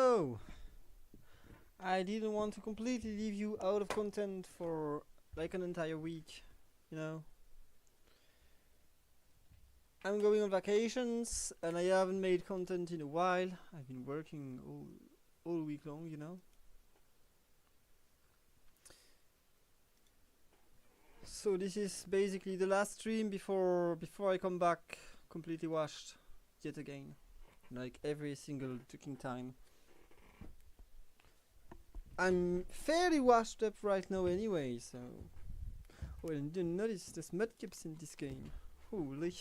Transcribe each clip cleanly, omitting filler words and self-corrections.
so I didn't want to completely leave you out of content for like an entire week, you know. I'm going on vacations and I haven't made content in a while. I've been working all week long, you know. So this is basically the last stream before I come back completely washed yet again. Like every single fucking time. I'm fairly washed up right now anyway, so... Oh, and you notice there's mudcaps in this game. Holy.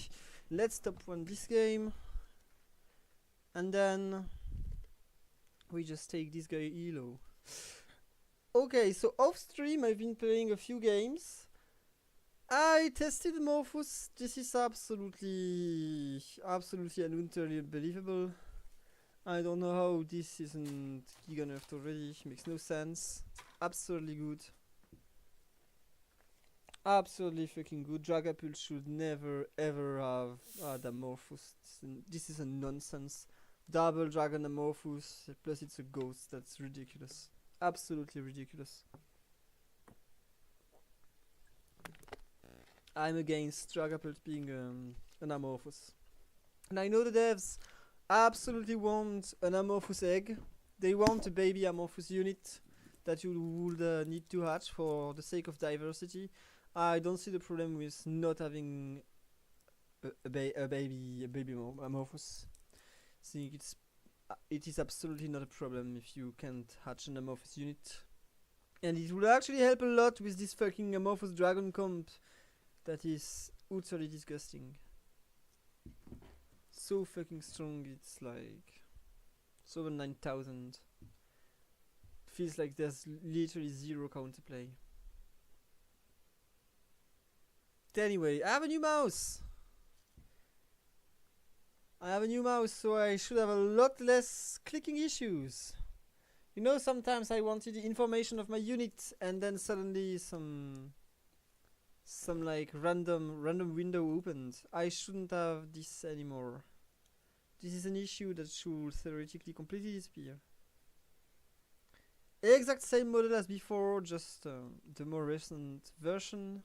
Let's top one this game. And then... we just take this guy Elo. Okay, so off stream I've been playing a few games. I tested Morphus. This is absolutely and utterly unbelievable. I don't know how this isn't giga nerfed already. Makes no sense. Absolutely good. Absolutely fucking good. Dragapult should never ever have Damorphus. This is a nonsense. Double Dragon Amorphous, plus it's a ghost. That's ridiculous. Absolutely ridiculous. I'm against Dragapult being an Amorphous. And I know the devs absolutely want an Amorphous egg. They want a baby Amorphous unit that you would need to hatch for the sake of diversity. I don't see the problem with not having a baby Amorphous. I think it is absolutely not a problem if you can't hatch an Amorphous unit. And it would actually help a lot with this fucking Amorphous Dragon comp that is utterly disgusting. So fucking strong, it's like... it's over 9,000. Feels like there's literally zero counterplay. Anyway, I have a new mouse! So I should have a lot less clicking issues. You know, sometimes I wanted the information of my unit and then suddenly some like random window opened. I shouldn't have this anymore. This is an issue that should theoretically completely disappear. Exact same model as before, just the more recent version.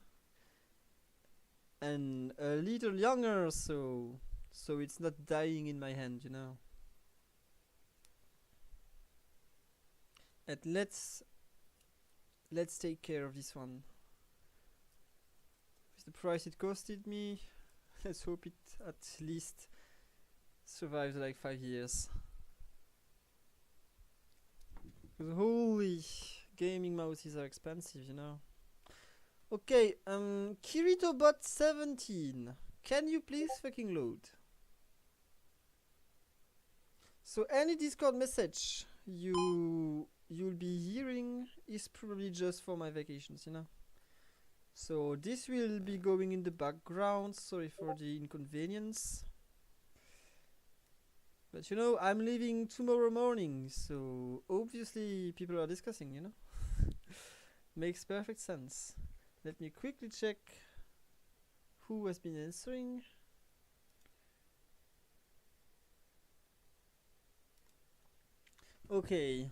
And a little younger, so it's not dying in my hand, you know. And let's take care of this one. With the price it costed me, let's hope it at least survives like 5 years. Because holy, gaming mouses are expensive, you know. Okay, KiritoBot 17. Can you please fucking load? So any Discord message you'll be hearing is probably just for my vacations, you know. So this will be going in the background. Sorry for the inconvenience. But you know, I'm leaving tomorrow morning, so obviously people are discussing, you know. Makes perfect sense. Let me quickly check who has been answering. Okay.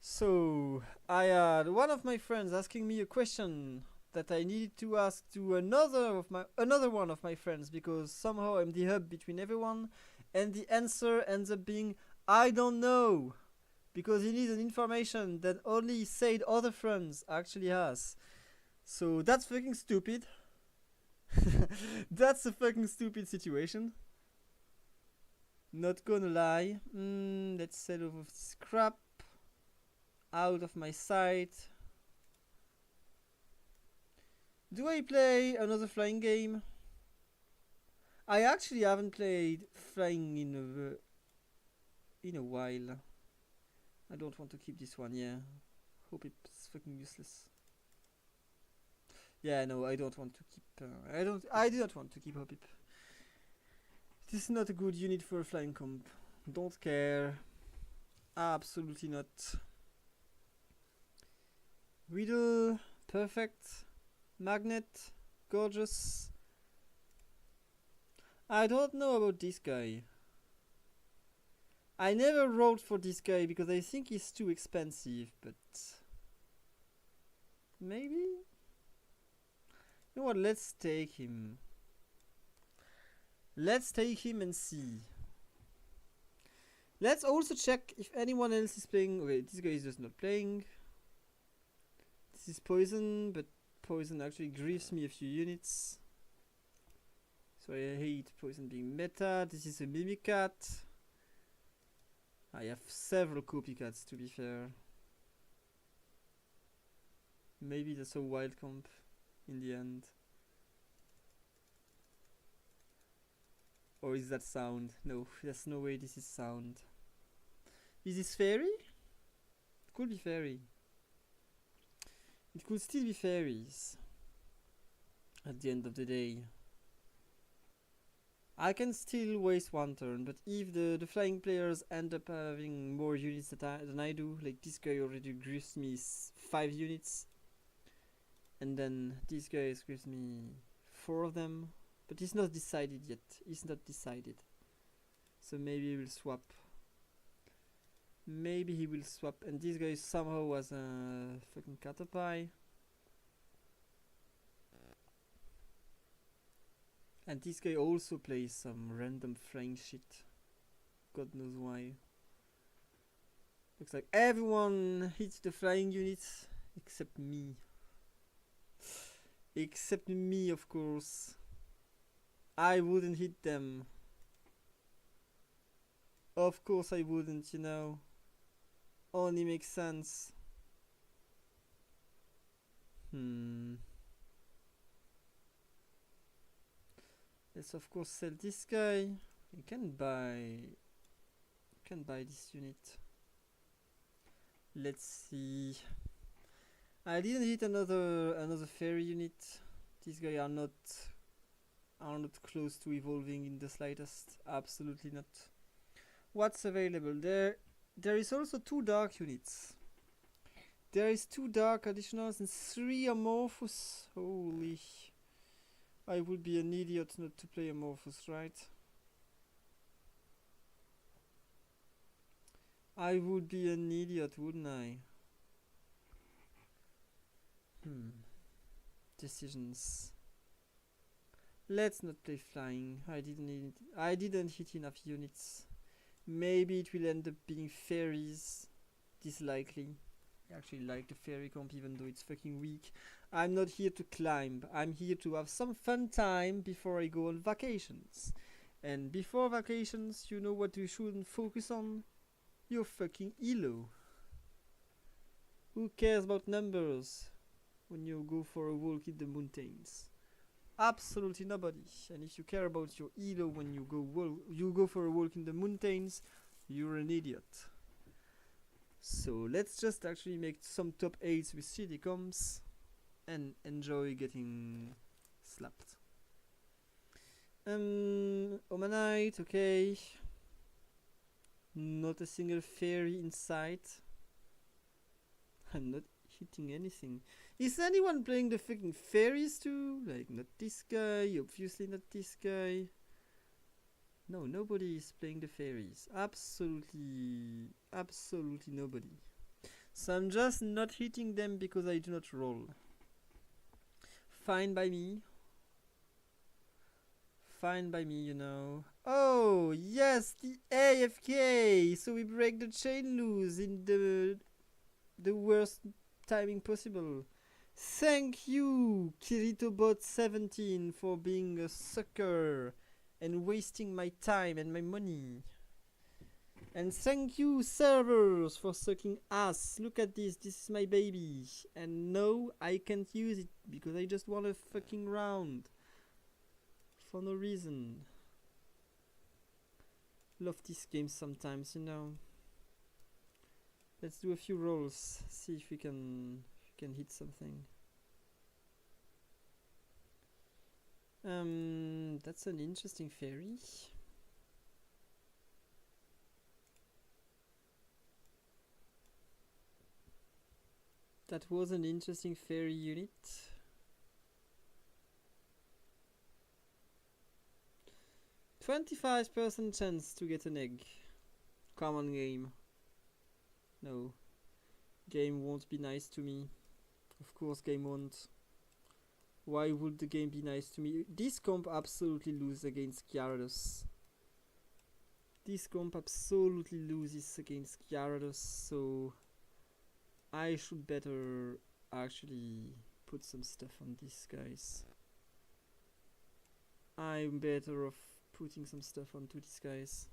So I had one of my friends asking me a question that I needed to ask to another one of my friends, because somehow I'm the hub between everyone, and the answer ends up being I don't know, because he needs an information that only said other friends actually has. So that's fucking stupid. That's a fucking stupid situation. Not gonna lie. Let's set off this crap out of my sight. Do I play another flying game? I actually haven't played flying in a while. I don't want to keep this one, yeah. Hope it's fucking useless. Yeah, no, I don't want to keep... I do not want to keep Hopip. This is not a good unit for a flying comp. Don't care. Absolutely not. Riddle, perfect. Magnet, gorgeous. I don't know about this guy. I never rolled for this guy because I think he's too expensive, but maybe? You know what, let's take him. Let's take him and see. Let's also check if anyone else is playing. Okay, this guy is just not playing. This is poison, but poison actually grieves me a few units. So I hate poison being meta. This is a Mimicat. I have several copycats, to be fair. Maybe that's a wild comp in the end. Or is that sound? No, there's no way this is sound. Is this fairy? It could be fairy. It could still be fairies. At the end of the day. I can still waste one turn, but if the flying players end up having more units than I do, like this guy already gives me 5 units, and then this guy gives me 4 of them, but it's not decided yet. It's not decided. So maybe he will swap. Maybe he will swap, and this guy somehow has a fucking Caterpie. And this guy also plays some random flying shit. God knows why. Looks like everyone hits the flying units except me. Except me, of course. I wouldn't hit them. Of course I wouldn't, you know. Only makes sense. Let's of course sell this guy. You can buy this unit. Let's see. I didn't hit another fairy unit. These guys are not close to evolving in the slightest. Absolutely not. What's available there? There is also 2 dark units. There is 2 dark additionals and 3 amorphous. Holy. I would be an idiot not to play amorphous, right? I would be an idiot, wouldn't I? Decisions. Let's not play flying. I didn't hit enough units. Maybe it will end up being fairies. This likely. I actually like the fairy comp even though it's fucking weak. I'm not here to climb. I'm here to have some fun time before I go on vacations. And before vacations, you know what you shouldn't focus on? Your fucking elo. Who cares about numbers when you go for a walk in the mountains? Absolutely nobody. And if you care about your elo when you go for a walk in the mountains, you're an idiot. So let's just actually make some top 8s with CD comps and enjoy getting slapped. Omanite, okay. Not a single fairy in sight. I'm not hitting anything. Is anyone playing the fucking fairies too? Like, not this guy, obviously not this guy. No, nobody is playing the fairies. Absolutely nobody. So I'm just not hitting them because I do not roll. Fine by me. Fine by me, you know. Oh, yes, the AFK! So we break the chain loose in the worst timing possible. Thank you, KiritoBot17, for being a sucker and wasting my time and my money. And thank you, servers, for sucking ass. Look at this is my baby. And no, I can't use it because I just want a fucking round. For no reason. Love this game sometimes, you know. Let's do a few rolls, see if we can hit something. That's an interesting fairy. That was an interesting fairy unit. 25% chance to get an egg. Come on, game. No. Game won't be nice to me. Of course, game won't. Why would the game be nice to me? This comp absolutely loses against Gyarados. This comp absolutely loses against Gyarados, so I should better actually put some stuff on these guys. I'm better off putting some stuff onto these guys.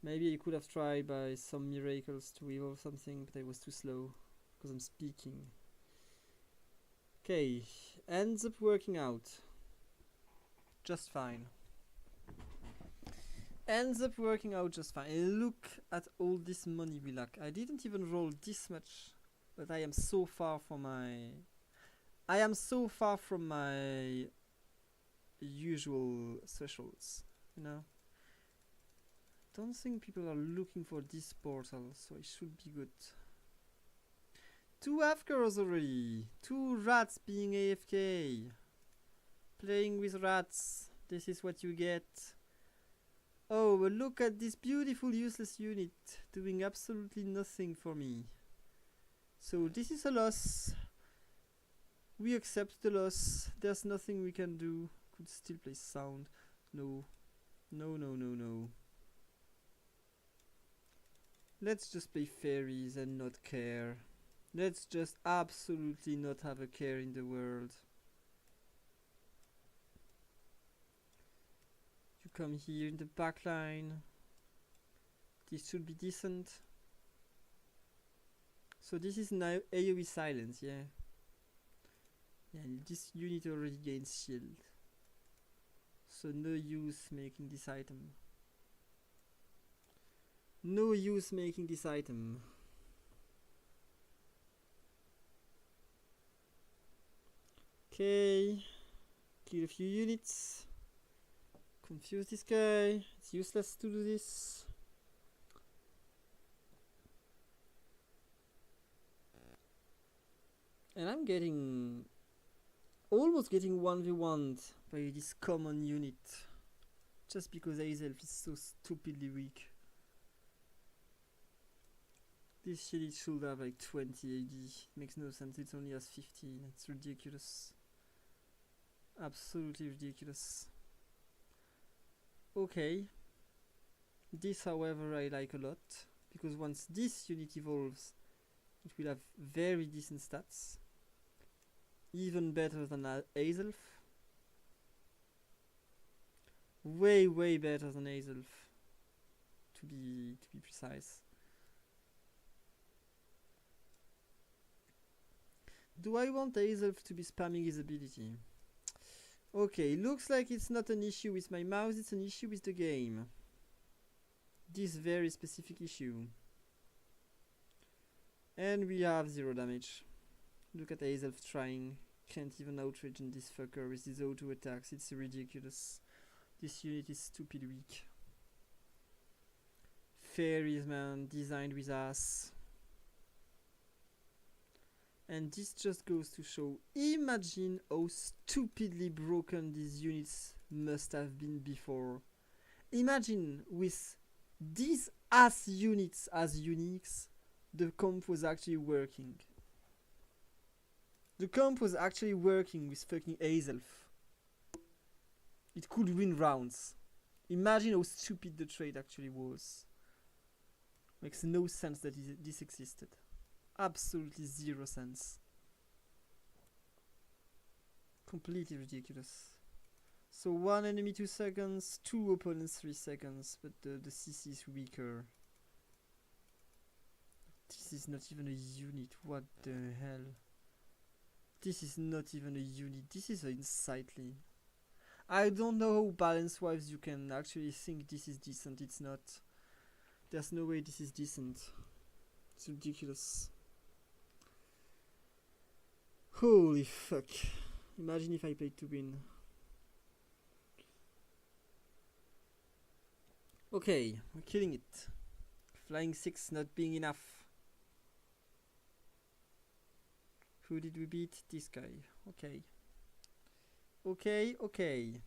Maybe I could have tried by some miracles to evolve something, but I was too slow because I'm speaking. Okay, ends up working out just fine. Ends up working out just fine. Look at all this money we lack. I didn't even roll this much, but I am so far from my usual thresholds, you know. Don't think people are looking for this portal, so it should be good. 2 AFKers already. 2 rats being AFK. Playing with rats. This is what you get. Oh, but look at this beautiful useless unit doing absolutely nothing for me. So this is a loss. We accept the loss. There's nothing we can do. Could still play sound. No. No, no, no, no. Let's just play fairies and not care. Let's just absolutely not have a care in the world. You come here in the back line. This should be decent. So this is now AoE silence, yeah. Yeah, this unit already gains shield. So no use making this item. No use making this item. Okay. Kill a few units. Confuse this guy. It's useless to do this. And I'm getting... almost getting 1v1'd by this common unit. Just because Azelf is so stupidly weak. This unit should have like 20 AD. Makes no sense, it only has 15. It's ridiculous. Absolutely ridiculous. Okay. This, however, I like a lot. Because once this unit evolves, it will have very decent stats. Even better than Azelf. Way, way better than Azelf. To be precise. Do I want Azelf to be spamming his ability? Okay, looks like it's not an issue with my mouse, it's an issue with the game. This very specific issue. And we have 0 damage. Look at Azelf trying. Can't even outrage this fucker with his auto attacks, it's ridiculous. This unit is stupid weak. Fairies, man, designed with ass. And this just goes to show, imagine how stupidly broken these units must have been before. Imagine with these ass units as uniques, the comp was actually working. The comp was actually working with fucking Azelf. It could win rounds. Imagine how stupid the trade actually was. Makes no sense that this existed. Absolutely 0 sense. Completely ridiculous. So 1 enemy 2 seconds, 2 opponents 3 seconds, but the CC is weaker. This is not even a unit, what the hell? This is not even a unit, this is unsightly. I don't know how balance-wise you can actually think this is decent, it's not. There's no way this is decent. It's ridiculous. Holy fuck. Imagine if I played to win. Okay, we're killing it. Flying 6 not being enough. Who did we beat? This guy. Okay. Okay, okay.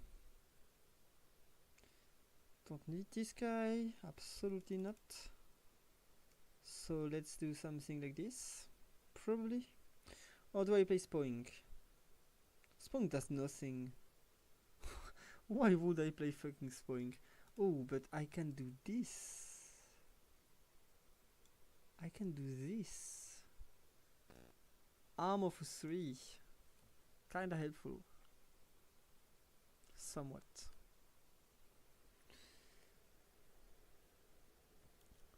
Don't need this guy, absolutely not. So let's do something like this, probably. Or do I play Spoink? Spoink does nothing. Why would I play fucking Spoink? Oh, but I can do this. I can do this. Armor for 3. Kinda helpful. Somewhat.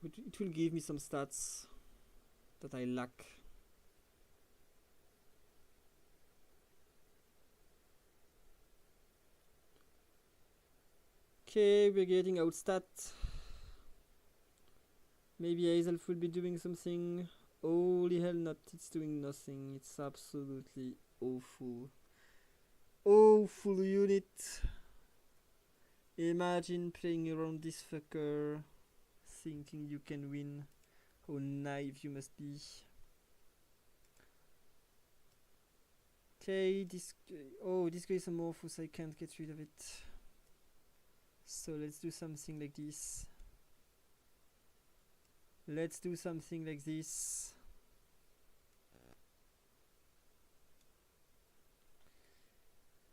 It will give me some stats that I lack. Okay, we're getting outstat. Maybe Azelf will be doing something. Holy hell not, it's doing nothing. It's absolutely awful. Awful unit. Imagine playing around this fucker, thinking you can win. How naive you must be. Okay, this guy is amorphous, I can't get rid of it. So let's do something like this. Let's do something like this.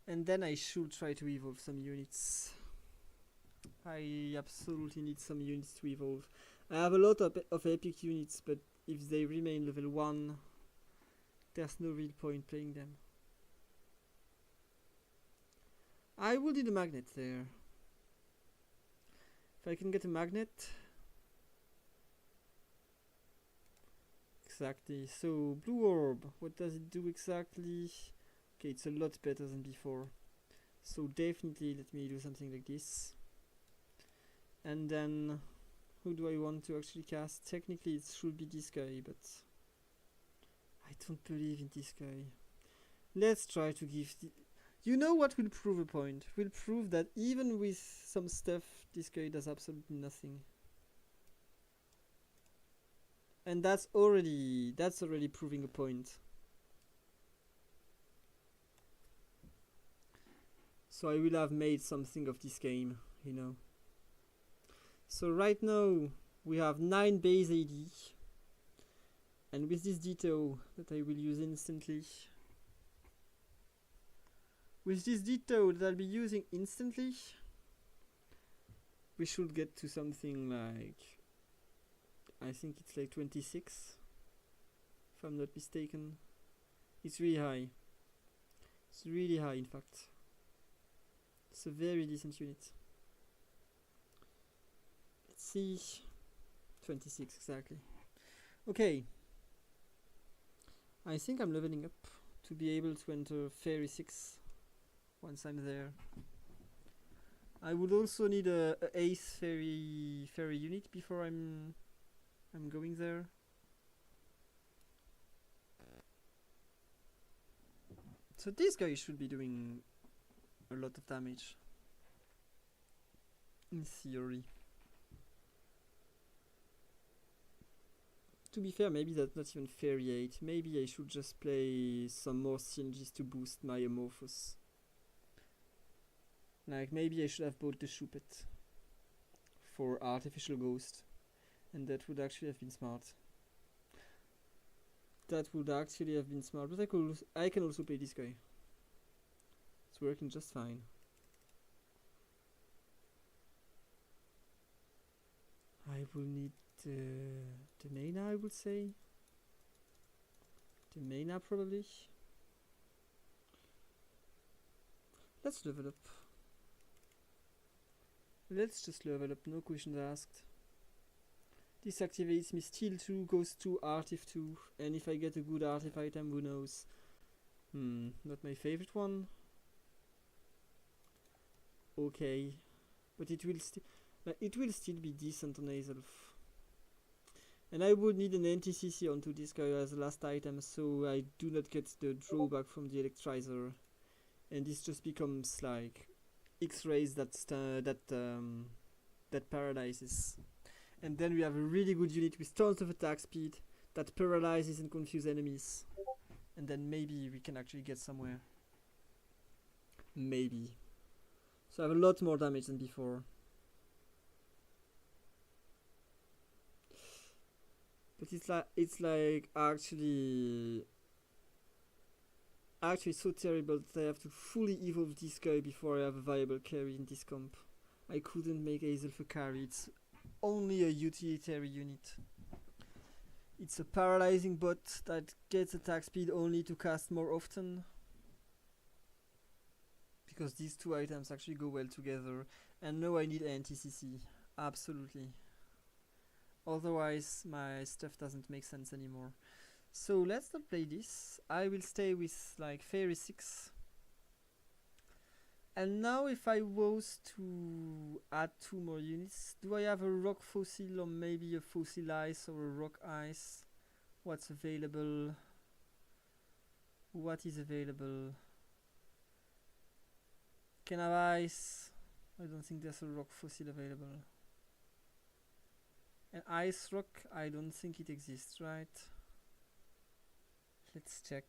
And then I should try to evolve some units. I absolutely need some units to evolve. I have a lot of epic units, but if they remain level 1, there's no real point playing them. I will need a magnet there. If I can get a magnet. Exactly. So, blue orb. What does it do exactly? Okay, it's a lot better than before. So definitely let me do something like this. And then, who do I want to actually cast? Technically it should be this guy, but I don't believe in this guy. Let's try to give the... You know what will prove a point? Will prove that even with some stuff, this guy does absolutely nothing. And that's already proving a point. So I will have made something of this game, you know. So right now we have 9 base AD, and with this Ditto that I will use instantly, we should get to something like, I think it's like 26, if I'm not mistaken. It's really high. It's really high, in fact. It's a very decent unit. Let's see. 26 exactly. Okay. I think I'm leveling up to be able to enter Fairy 6 once I'm there. I would also need a Ace Fairy unit before I'm going there. So this guy should be doing a lot of damage, in theory. To be fair, maybe that's not even Fairy 8. Maybe I should just play some more CNGs to boost my Amorphous. Like, maybe I should have bought the Shuppet for Artificial Ghost, and that would actually have been smart. That would actually have been smart, but I can also play this guy. It's working just fine. I will need the mana, I would say. The mana, probably. Let's level up. Let's just level up, no questions asked. This activates me Steel 2, Ghost 2, Artif 2, and if I get a good Artif item, who knows. Not my favorite one. Okay, but it will still be decent on Azelf. And I would need an NTCC onto this guy as the last item, so I do not get the drawback from the Electrizer, and this just becomes like X-rays that paralyzes. And then we have a really good unit with tons of attack speed that paralyzes and confuses enemies. And then maybe we can actually get somewhere. Maybe. So I have a lot more damage than before. But it's like actually so terrible that I have to fully evolve this guy before I have a viable carry in this comp. I couldn't make Hazel for carry. It's only a utilitarian unit. It's a paralyzing bot that gets attack speed only to cast more often. Because these two items actually go well together. And now I need anti-CC. Absolutely. Otherwise my stuff doesn't make sense anymore. So let's not play this. I will stay with like Fairy 6. And now if I was to add 2 more units, do I have a rock fossil or maybe a fossil ice or a rock ice? What's available? What is available? Can I have ice? I don't think there's a rock fossil available. An ice rock? I don't think it exists, right? Let's check.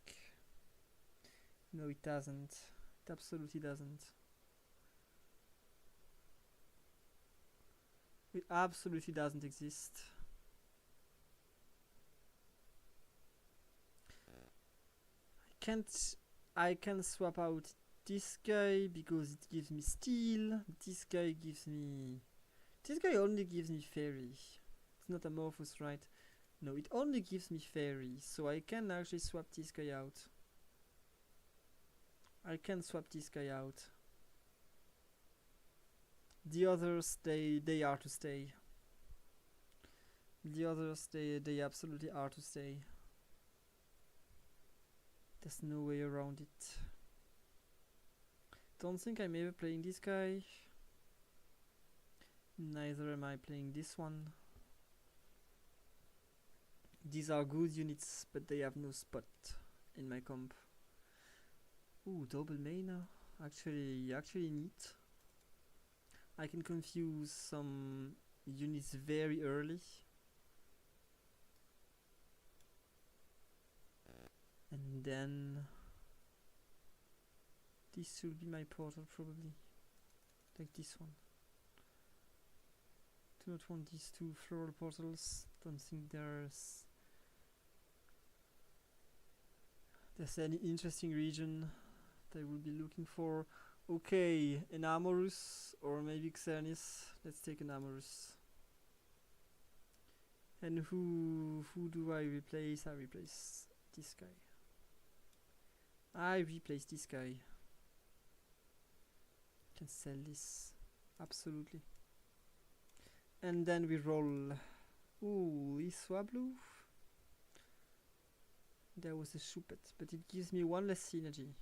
No, it doesn't. It absolutely doesn't. It absolutely doesn't exist. I can swap out this guy because it gives me steel. This guy only gives me fairy. It's not amorphous, right? No, it only gives me fairy, so I can actually swap this guy out. I can swap this guy out. The others, they are to stay. The others, they absolutely are to stay. There's no way around it. Don't think I'm ever playing this guy. Neither am I playing this one. These are good units, but they have no spot in my comp. Ooh, double mana. Actually neat. I can confuse some units very early. And then this should be my portal probably. Like this one. Do not want these two floral portals. Don't think there's any interesting region that I will be looking for. Okay, an Amorous or maybe Xerneas. Let's take an Amorous. And who do I replace? I replace this guy. I replace this guy. Can sell this. Absolutely. And then we roll. Ooh, Swablu. There was a Shuppet, but it gives me 1 less synergy.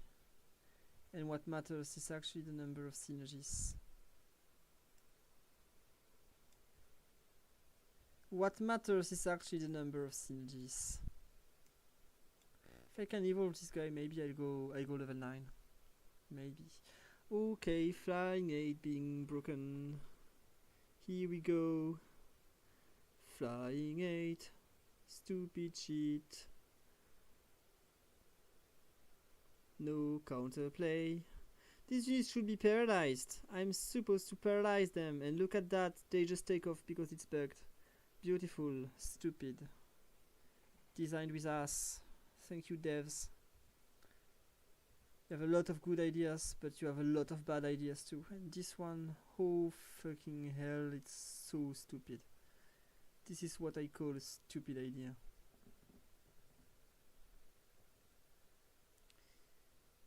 And what matters is actually the number of synergies. What matters is actually the number of synergies. If I can evolve this guy, maybe I go level 9. Maybe. Okay, Flying 8 being broken. Here we go. Flying 8. Stupid cheat. No counterplay. These units should be paralyzed. I'm supposed to paralyze them, and look at that, they just take off because it's bugged. Beautiful. Stupid. Designed with ass. Thank you, devs. You have a lot of good ideas, but you have a lot of bad ideas too. And this one, oh fucking hell, it's so stupid. This is what I call a stupid idea.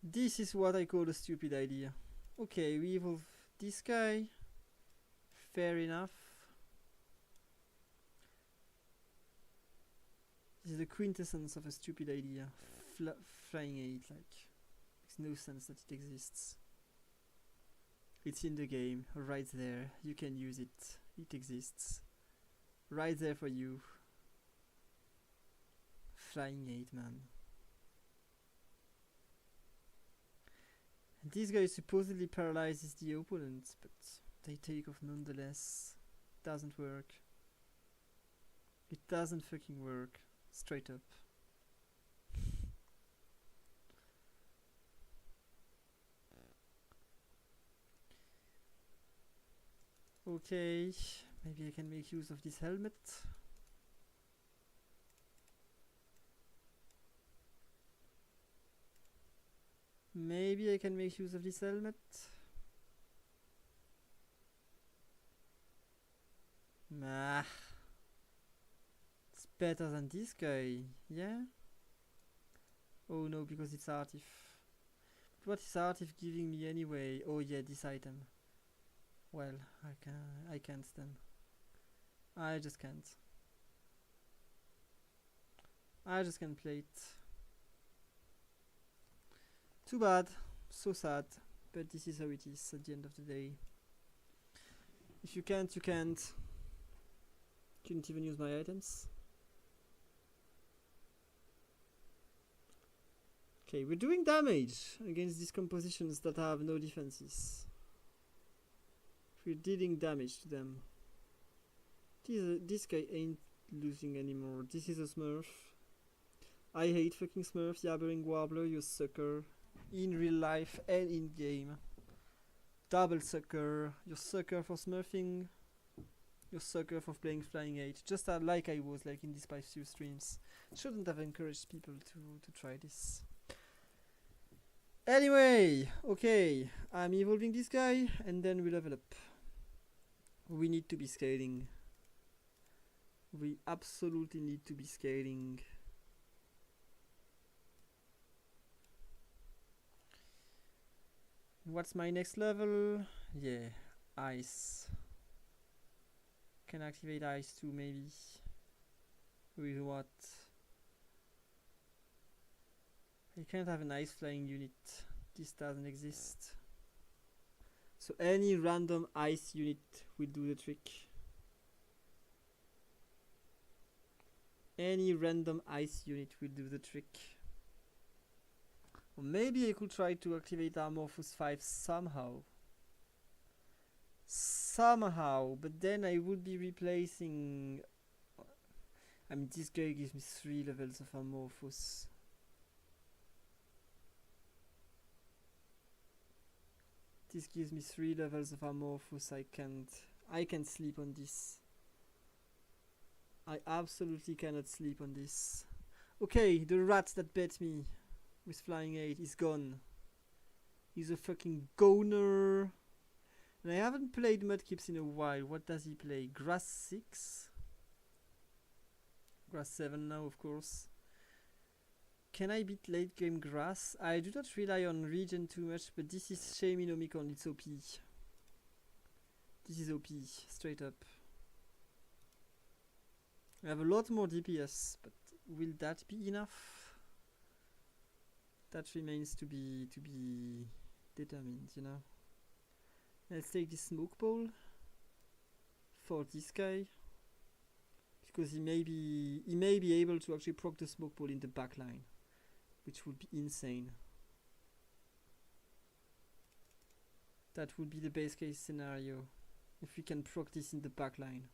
This is what I call a stupid idea. Okay, we evolve this guy. Fair enough. This is the quintessence of a stupid idea. Flying 8, like, makes no sense that it exists. It's in the game, right there. You can use it. It exists. Right there for you. Flying 8, man. And this guy supposedly paralyzes the opponent, but they take off nonetheless. Doesn't work. It doesn't fucking work. Straight up. Okay, maybe I can make use of this helmet. Maybe I can make use of this helmet. Nah. It's better than this guy, yeah? Oh no, because it's Artif. What is Artif giving me anyway? Oh yeah, this item. Well, I can't then. I just can't. I just can't play it. Too bad. So sad. But this is how it is at the end of the day. If you can't, you can't. Couldn't even use my items. Okay, we're doing damage against these compositions that have no defenses. We're dealing damage to them. This guy ain't losing anymore. This is a Smurf. I hate fucking Smurfs, Yabbering Warbler, you sucker. In real life and in game. Double sucker. You're sucker for smurfing. You're sucker for playing Flying 8. Just like I was like in these past few streams. Shouldn't have encouraged people to try this. Anyway, okay. I'm evolving this guy and then we level up. We need to be scaling. We absolutely need to be scaling. What's my next level? Yeah, ice. Can activate ice too, maybe. With what? I can't have an ice flying unit. This doesn't exist. So any random ice unit will do the trick. Any random ice unit will do the trick. Or maybe I could try to activate Amorphous 5 somehow. But then I would be replacing... I mean, this guy gives me 3 levels of Amorphous. This gives me 3 levels of Amorphous. I can't sleep on this. I absolutely cannot sleep on this. Okay, the rat that bet me with Flying 8 is gone. He's a fucking goner. And I haven't played Mudkips in a while. What does he play? Grass 6? Grass 7 now, of course. Can I beat late game Grass? I do not rely on regen too much, but this is Shaminomicon, it's OP. This is OP, straight up. I have a lot more DPS, but will that be enough? That remains to be determined, you know. Let's take this Smoke Ball for this guy, because he may be able to actually proc the Smoke Ball in the back line, which would be insane. That would be the base case scenario if we can proc this in the back line.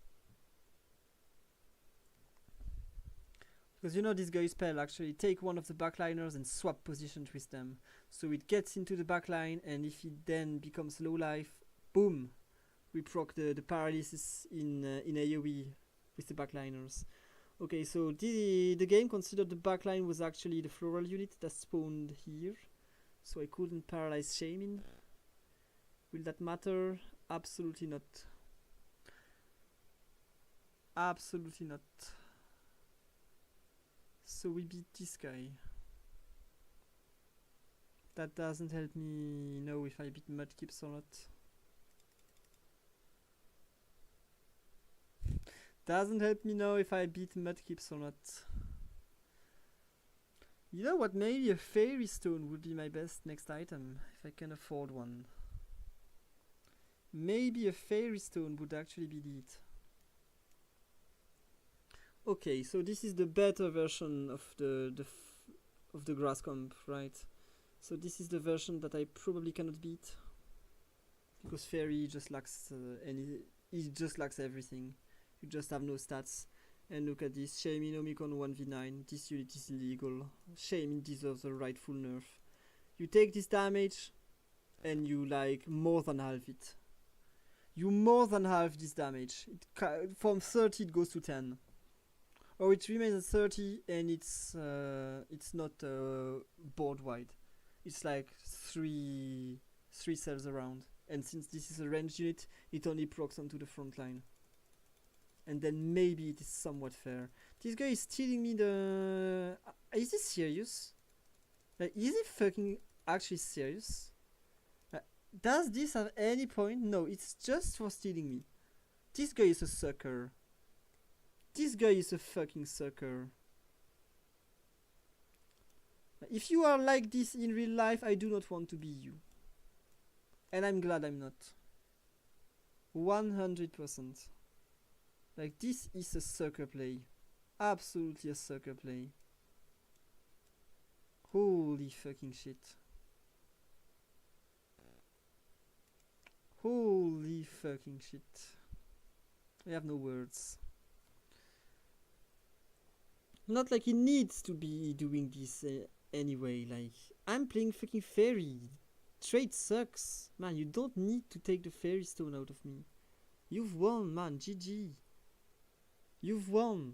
Because you know this guy's spell actually take one of the backliners and swap positions with them. So it gets into the backline, and if it then becomes low life, boom, we proc the paralysis in AoE with the backliners. Okay, so the game considered the backline was actually the floral unit that spawned here. So I couldn't paralyze Shamin. Will that matter? Absolutely not. Absolutely not. So we beat this guy. That doesn't help me know if I beat Mudkips or not. Doesn't help me know if I beat Mudkips or not. You know what, maybe a Fairy Stone would be my best next item, if I can afford one. Maybe a Fairy Stone would actually be it. Okay, so this is the better version of the grass comp, right? So this is the version that I probably cannot beat, because Fairy just lacks it just lacks everything. You just have no stats. And look at this, Shaminomicon 1v9. This unit is illegal. Shamin deserves a rightful nerf. You take this damage, and you like more than half it. You more than half this damage. From 30 it goes to 10. Or it remains at 30 and it's not board wide. It's like three cells around. And since this is a ranged unit, it only procs onto the front line. And then maybe it is somewhat fair. This guy is stealing me the... is he serious? Like, is he fucking actually serious? Does this have any point? No, it's just for stealing me. This guy is a sucker. This guy is a fucking sucker. If you are like this in real life, I do not want to be you. And I'm glad I'm not. 100%. Like, this is a sucker play. Absolutely a sucker play. Holy fucking shit. Holy fucking shit. I have no words. Not like he needs to be doing this anyway. Like, I'm playing fucking fairy. Trade sucks. Man, you don't need to take the fairy stone out of me. You've won, man. GG. You've won.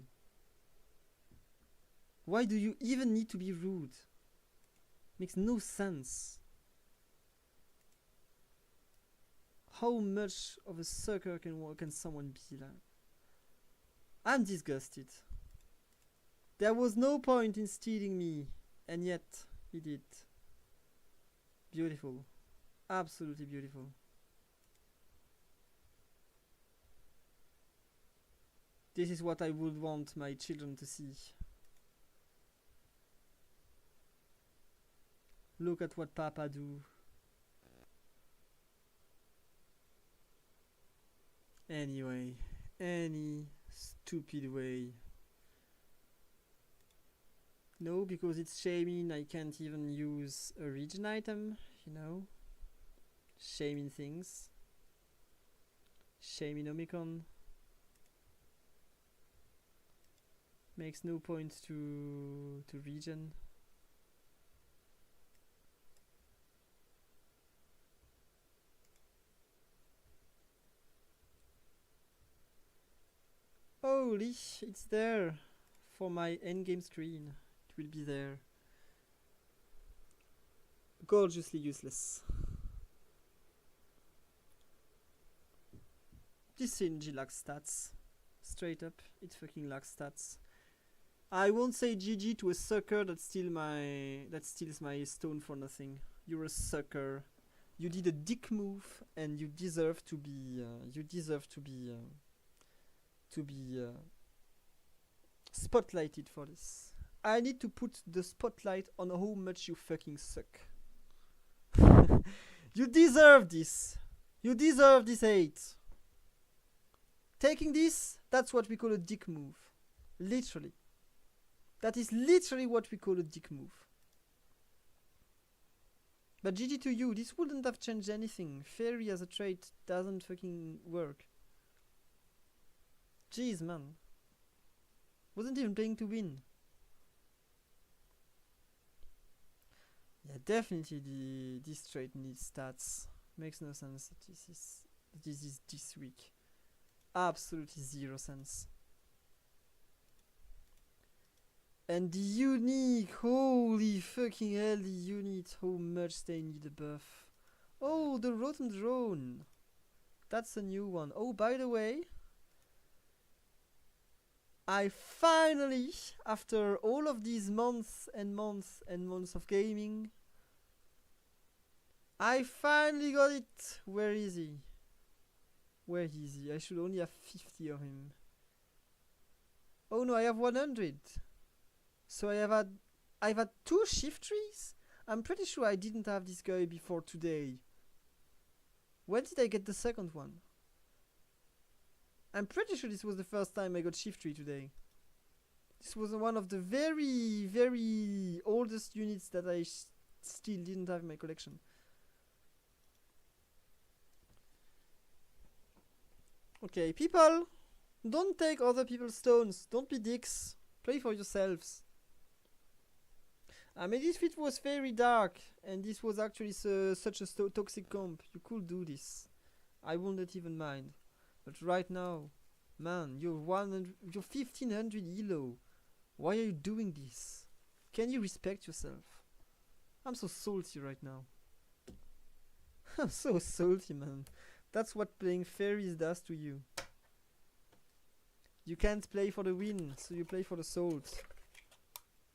Why do you even need to be rude? Makes no sense. How much of a sucker can someone be like? I'm disgusted. There was no point in stealing me, and yet he did. Beautiful. Absolutely beautiful. This is what I would want my children to see. Look at what Papa do. Anyway, any stupid way. No, because it's shaming, I can't even use a region item, you know. Shaming things. Shaming Omicron. Makes no point to region. Holy, it's there for my endgame screen. It will be there. Gorgeously useless. This synergy lacks stats. Straight up, it fucking lacks stats. I won't say GG to a sucker that steals my stone for nothing. You're a sucker. You did a dick move, and you deserve to be. Spotlighted for this. I need to put the spotlight on how much you fucking suck. You deserve this. You deserve this hate. Taking this, that's what we call a dick move. Literally. That is literally what we call a dick move. But GG to you, this wouldn't have changed anything. Fairy as a trait doesn't fucking work. Jeez, man. Wasn't even playing to win. Yeah, definitely this trait needs stats. Makes no sense that this is this weak. Absolutely zero sense. And the unique, holy fucking hell, the unit, how much they need a buff. Oh, the Rotten Drone. That's a new one. Oh, by the way, I finally, after all of these months and months and months of gaming, I finally got it. Where is he? Where is he? I should only have 50 of him. Oh no, I have 100. So I've had 2 shift trees? I'm pretty sure I didn't have this guy before today. When did I get the second one? I'm pretty sure this was the first time I got shift tree today. This was one of the very, very oldest units that I still didn't have in my collection. Okay, people, don't take other people's stones. Don't be dicks. Play for yourselves. I mean, this fit was very dark, and this was actually such a toxic comp. You could do this. I wouldn't even mind. But right now, man, you're 1500 elo. Why are you doing this? Can you respect yourself? I'm so salty right now. I'm so salty, man. That's what playing fairies does to you. You can't play for the win, so you play for the salt.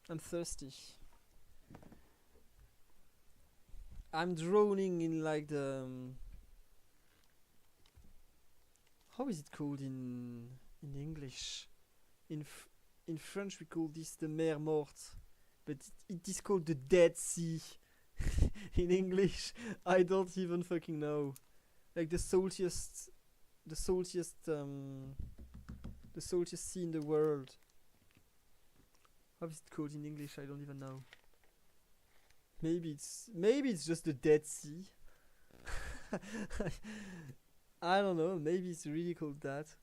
I'm thirsty. I'm drowning in like the... how is it called in English? In French we call this the mer morte, but it is called the Dead Sea. In English, I don't even fucking know. Like the saltiest sea in the world. How is it called in English? I don't even know. Maybe it's just the Dead Sea. I don't know. Maybe it's really called that.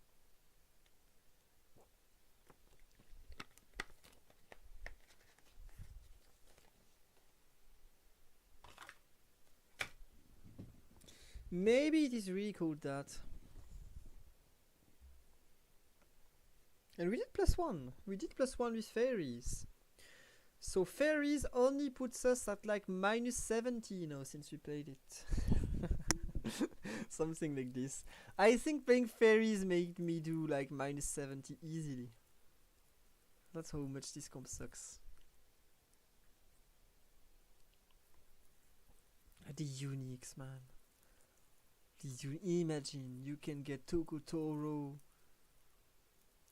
Maybe it is really called that. And we did +1. We did +1 with fairies. So fairies only puts us at like -70 now since we played it. Something like this. I think playing fairies made me do like -70 easily. That's how much this comp sucks. The uniques, man. Imagine you can get Tokotoro,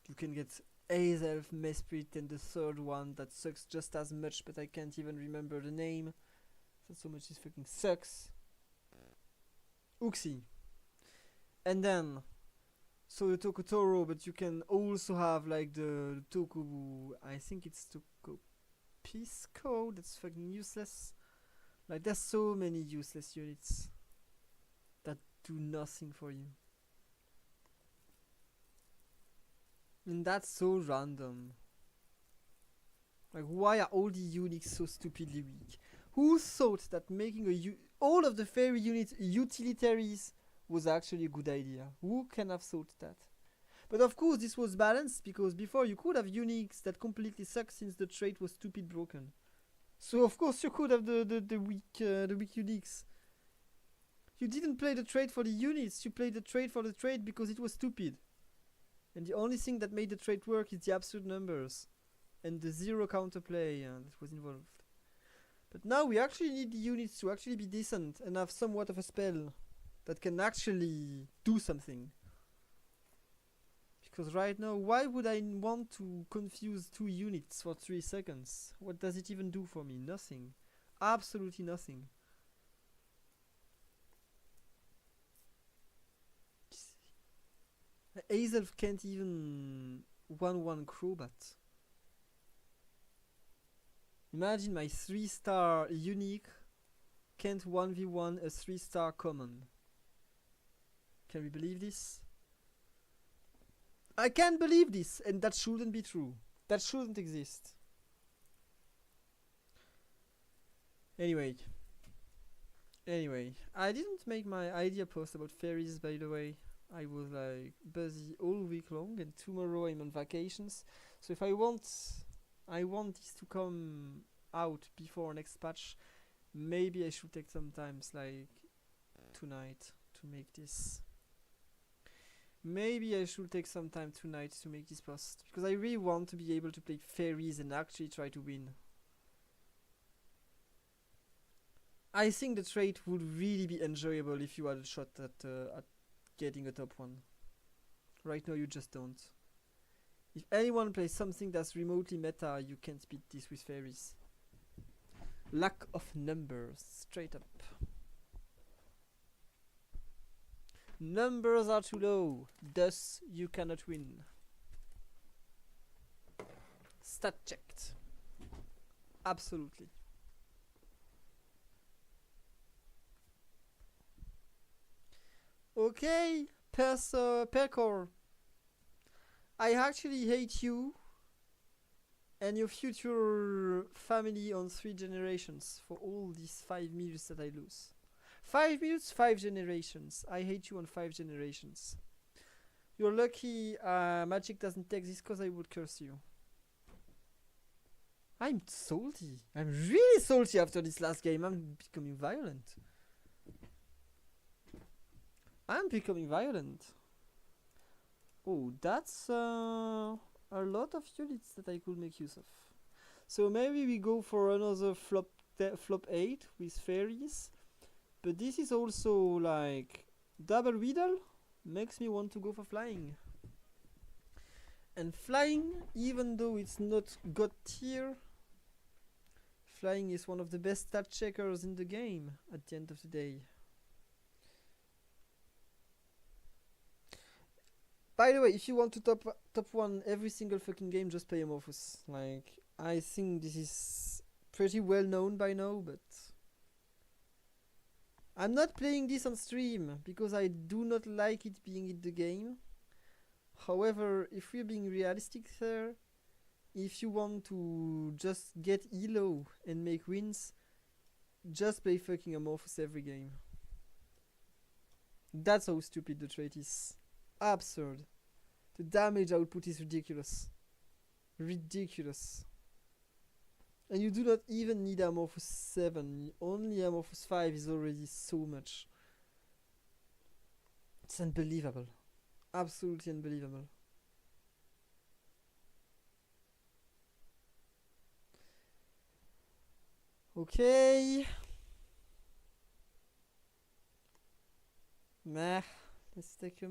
you can get Azelf, Mesprit, and the third one that sucks just as much, but I can't even remember the name. That's so much this fucking sucks. Uxie. And then, so the Tokotoro, but you can also have like the Tokubu, I think it's Tokopisco, that's fucking useless. Like there's so many useless units that do nothing for you. And that's so random. Like why are all the units so stupidly weak? Who thought that making all of the fairy units utilitaries was actually a good idea? Who can have thought that? But of course this was balanced because before you could have uniques that completely suck since the trait was stupid broken. So of course you could have the weak uniques. You didn't play the trait for the units, you played the trait for the trait because it was stupid. And the only thing that made the trait work is the absolute numbers and the zero counterplay that was involved. But now we actually need the units to actually be decent and have somewhat of a spell that can actually do something. Because right now, why would I want to confuse 2 units for 3 seconds? What does it even do for me? Nothing. Absolutely nothing. Azelf can't even 1/1 Crobat. Imagine my 3-star unique can't 1v1 a 3-star common. Can we believe this? I can't believe this, and that shouldn't be true. That shouldn't exist. Anyway, I didn't make my idea post about fairies, by the way. I was like busy all week long, and tomorrow I'm on vacations. So if I want this to come out before next patch, maybe I should take some times like tonight to make this. Maybe I should take some time tonight to make this post, because I really want to be able to play fairies and actually try to win. I think the trait would really be enjoyable if you had a shot at getting a top 1. Right now you just don't. If anyone plays something that's remotely meta, you can't beat this with fairies. Lack of numbers, straight up. Numbers are too low, thus you cannot win. Stat checked. Absolutely. Okay, Percor. I actually hate you and your future family on 3 generations for all these 5 minutes that I lose. 5 minutes, 5 generations. I hate you on 5 generations. You're lucky Magic doesn't take this because I would curse you. I'm salty. I'm really salty after this last game. I'm becoming violent. I'm becoming violent. Oh, that's a lot of units that I could make use of. So maybe we go for another flop 8 with fairies. But this is also like double riddle makes me want to go for flying. And flying, even though it's not god tier, flying is one of the best stat checkers in the game at the end of the day. By the way, if you want to top 1 every single fucking game, just play Amorphous. Like, I think this is pretty well known by now, but I'm not playing this on stream because I do not like it being in the game. However, if we're being realistic there, if you want to just get elo and make wins, just play fucking Amorphous every game. That's how stupid the trait is. Absurd. The damage output is ridiculous. Ridiculous. And you do not even need Amorphous 7. Only Amorphous 5 is already so much. It's unbelievable. Absolutely unbelievable. Okay. Meh. Let's take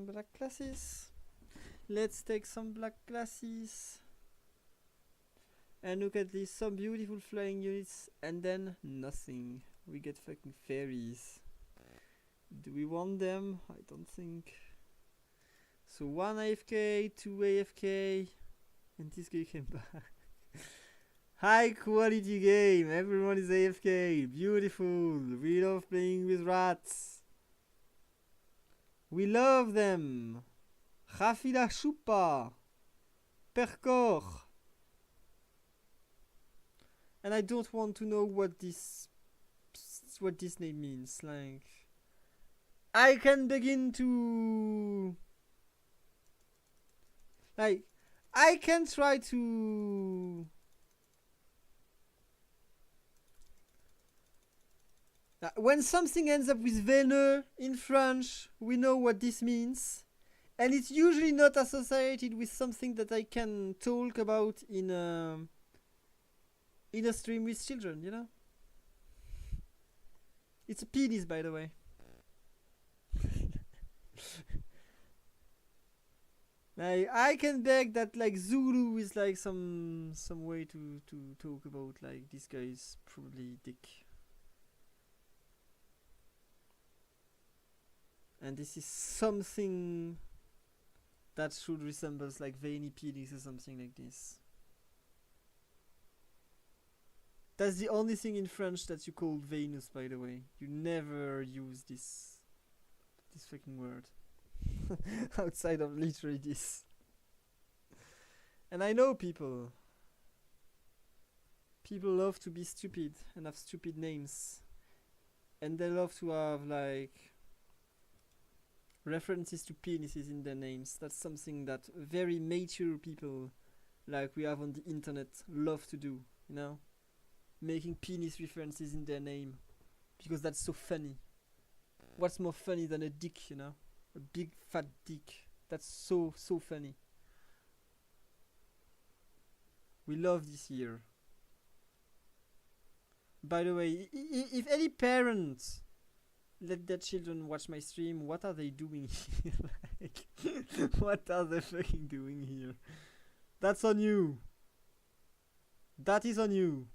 black classes. Let's take some black classes. And look at these, some beautiful flying units, and then nothing. We get fucking fairies. Do we want them? I don't think. So 1 AFK, 2 AFK, and this guy came back. High quality game, everyone is AFK, beautiful. We love playing with rats. We love them. Rafila Chupa. Percor. And I don't want to know what this name means. Like, I can begin to, like, I can try to, when something ends up with Veneux in French, we know what this means. And it's usually not associated with something that I can talk about in a stream with children, you know? It's a penis, by the way. Like, I can beg that, like, Zulu is like some way to talk about, like, this guy is probably dick. And this is something that should resembles like veiny penis or something like this. That's the only thing in French that you call Venus, by the way. You never use this fucking word outside of literally this. And I know people love to be stupid and have stupid names, and they love to have like references to penises in their names. That's something that very mature people like we have on the internet love to do, you know? Making penis references in their name because that's so funny. What's more funny than a dick, you know? A big fat dick. That's so funny. We love this here. By the way, if any parents let their children watch my stream, what are they doing here? Like, what are they fucking doing here? That's on you. That is on you.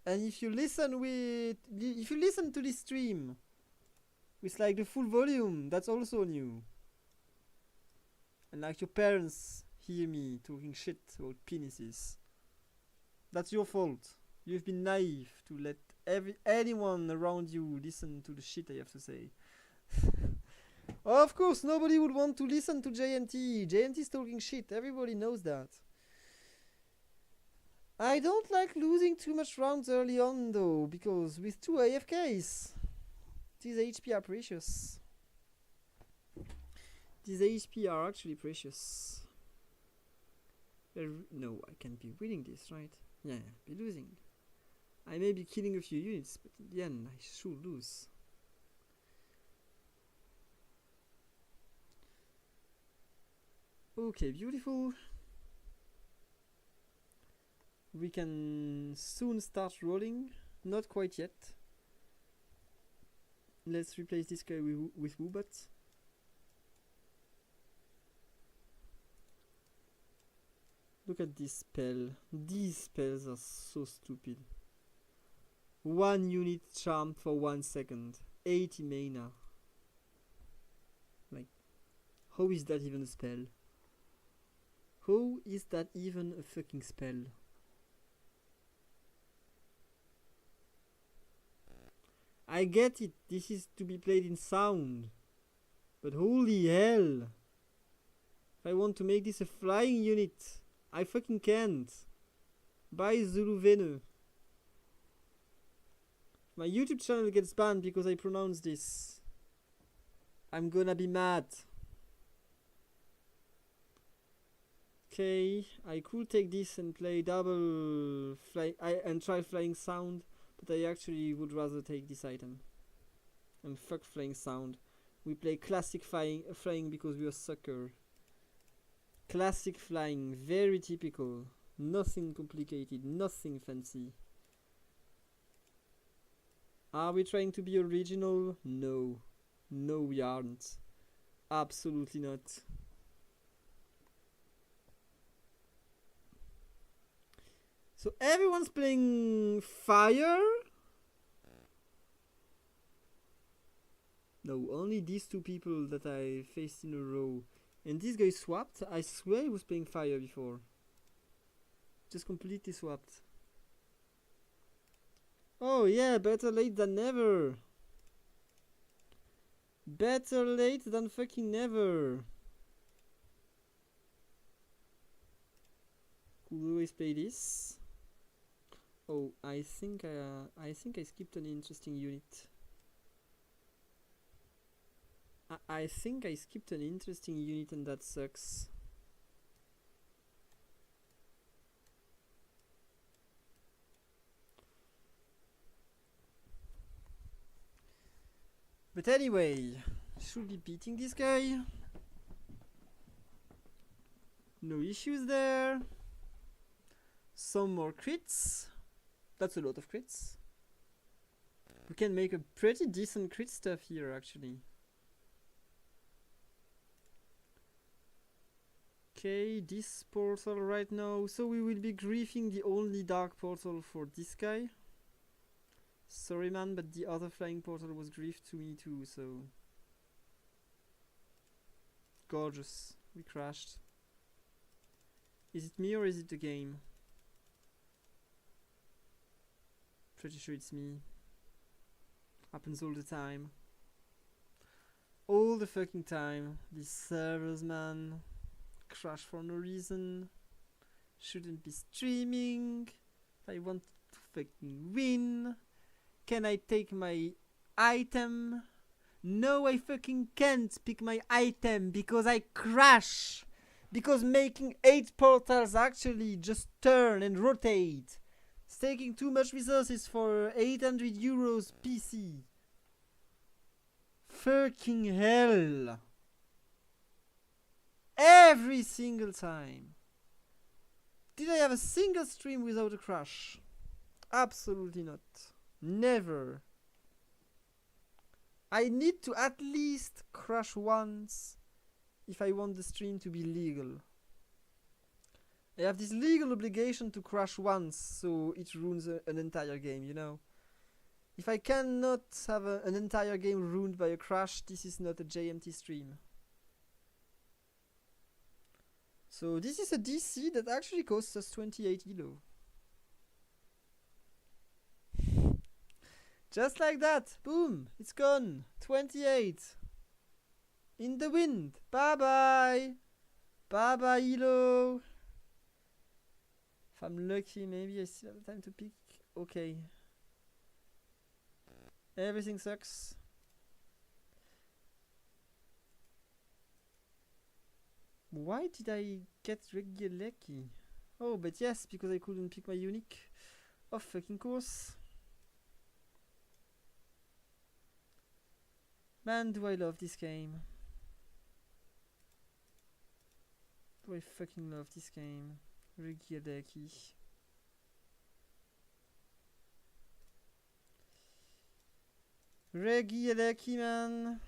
And if you listen to this stream with like the full volume, that's also on you. And like your parents hear me talking shit about penises, that's your fault. You've been naive to let anyone around you listen to the shit I have to say. Of course, nobody would want to listen to JNT. JNT's talking shit. Everybody knows that. I don't like losing too much rounds early on though, because with 2 AFKs, these HP are precious. These HP are actually precious. No, I can't be winning this, right? Yeah, be losing. I may be killing a few units, but in the end, I should lose. Okay, beautiful. We can soon start rolling. Not quite yet. Let's replace this guy with Woobat. Look at this spell. These spells are so stupid. 1 unit charm for 1 second. 80 mana. Like, how is that even a spell? How is that even a fucking spell? I get it, this is to be played in sound. But holy hell! If I want to make this a flying unit, I fucking can't. Bye Zulu Venu. My YouTube channel gets banned because I pronounce this. I'm gonna be mad. Okay, I could take this and play double fly and try flying sound, but I actually would rather take this item. And fuck flying sound. We play classic flying because we are sucker. Classic flying, very typical. Nothing complicated, nothing fancy. Are we trying to be original? No. No, we aren't. Absolutely not. So everyone's playing fire? No, only these two people that I faced in a row. And this guy swapped. I swear he was playing fire before. Just completely swapped. Oh yeah, better late than never. Better late than fucking never. Could always play this. Oh, I think I skipped an interesting unit. I think I skipped an interesting unit and that sucks. But anyway, should be beating this guy. No issues there. Some more crits. That's a lot of crits. We can make a pretty decent crit stuff here actually. Okay, this portal right now. So we will be griefing the only dark portal for this guy. Sorry man, but the other flying portal was griefed to me too, so... Gorgeous. We crashed. Is it me or is it the game? Pretty sure it's me. Happens all the time. All the fucking time. These servers, man. Crash for no reason. Shouldn't be streaming. I want to fucking win. Can I take my item? No, I fucking can't pick my item because I crash. Because making 8 portals actually just turn and rotate. It's taking too much resources for 800 euros PC. Fucking hell. Every single time. Did I have a single stream without a crash? Absolutely not. Never. I need to at least crash once if I want the stream to be legal. I have this legal obligation to crash once, so it ruins an entire game, you know. If I cannot have an entire game ruined by a crash, this is not a JMT stream. So this is a DC that actually costs us 28 elo. Just like that, boom, it's gone. 28. In the wind. Bye bye. Bye bye elo. If I'm lucky, maybe I still have time to pick. Okay. Everything sucks. Why did I get Regieleki? Oh, but yes, because I couldn't pick my unique. Of fucking course. Man, do I love this game. Do I fucking love this game. Regieleki. Regieleki, man.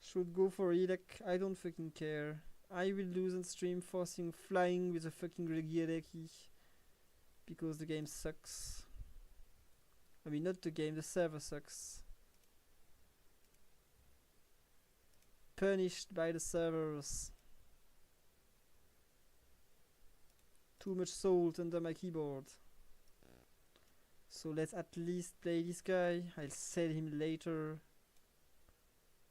Should go for Elek. I don't fucking care. I will lose on stream forcing flying with a fucking Regieleki. Because the game sucks. I mean, not the game, the server sucks. Punished by the servers. Too much salt under my keyboard. So let's at least play this guy. I'll sell him later.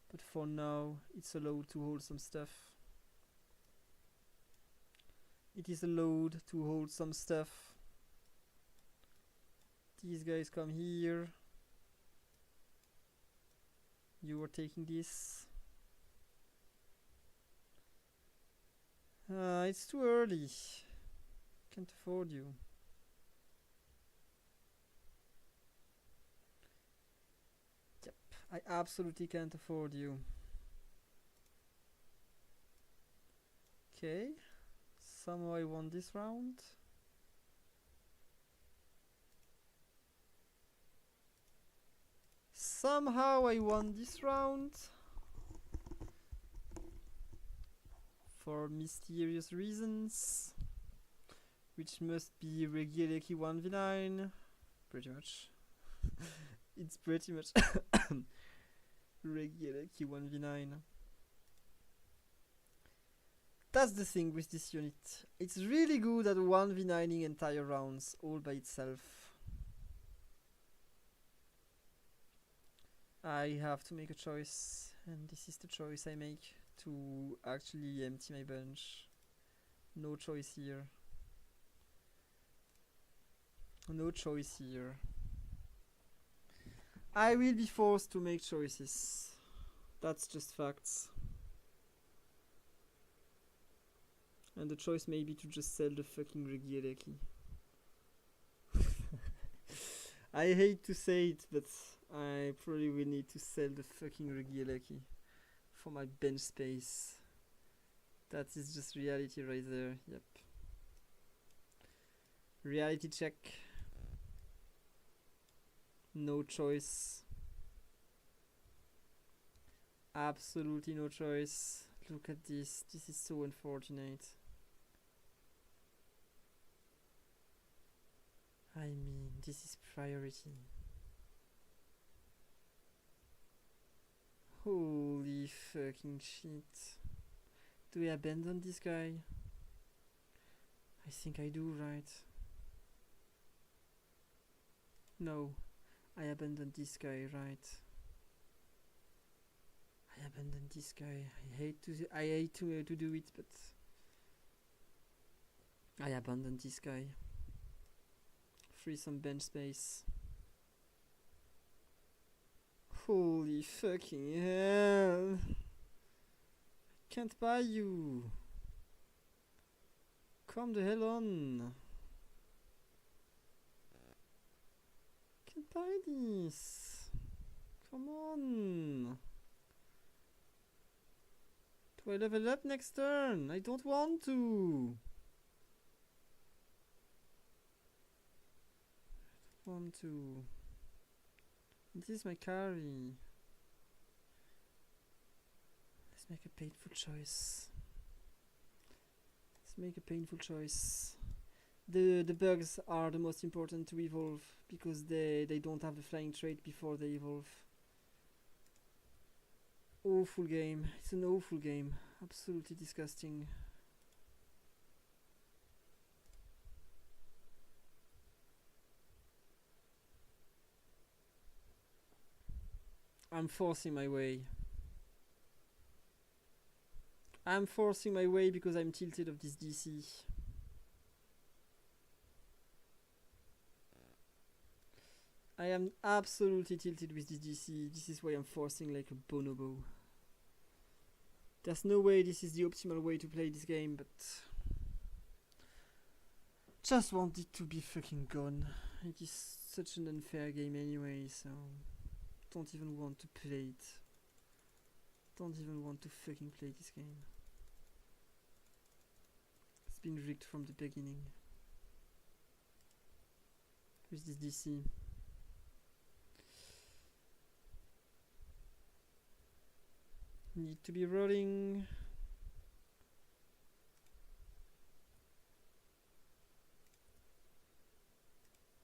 But for now, it's allowed to hold some stuff. It is allowed to hold some stuff. These guys come here. You are taking this. It's too early. Can't afford you. Yep, I absolutely can't afford you. Okay, somehow I won this round. Somehow I won this round. For mysterious reasons. Which must be Regieleki 1v9. Pretty much. It's pretty much Regieleki 1v9. That's the thing with this unit. It's really good at 1v9ing entire rounds all by itself. I have to make a choice, and this is the choice I make to actually empty my bench. No choice here. No choice here. I will be forced to make choices. That's just facts. And the choice may be to just sell the fucking Regieleki. I hate to say it, but I probably will need to sell the fucking Regieleki for my bench space. That is just reality right there. Yep. Reality check. No choice. Absolutely no choice. Look at this. This is so unfortunate. I mean, this is priority. Holy fucking shit. Do we abandon this guy? I think I do, right? No. I abandoned this guy, right? I abandoned this guy. I hate to do it, but I abandoned this guy. Free some bench space. Holy fucking hell! Can't buy you. Come the hell on. Can't buy this. Come on. Do I level up next turn? I don't want to. I don't want to. This is my carry. Let's make a painful choice. Let's make a painful choice. The bugs are the most important to evolve because they don't have the flying trait before they evolve. Awful game. It's an awful game. Absolutely disgusting. I'm forcing my way. I'm forcing my way because I'm tilted of this DC. I am absolutely tilted with this DC. This is why I'm forcing like a bonobo. There's no way this is the optimal way to play this game, but just want it to be fucking gone. It is such an unfair game anyway, so don't even want to play it. Don't even want to fucking play this game. It's been rigged from the beginning. Who's this DC? Need to be rolling.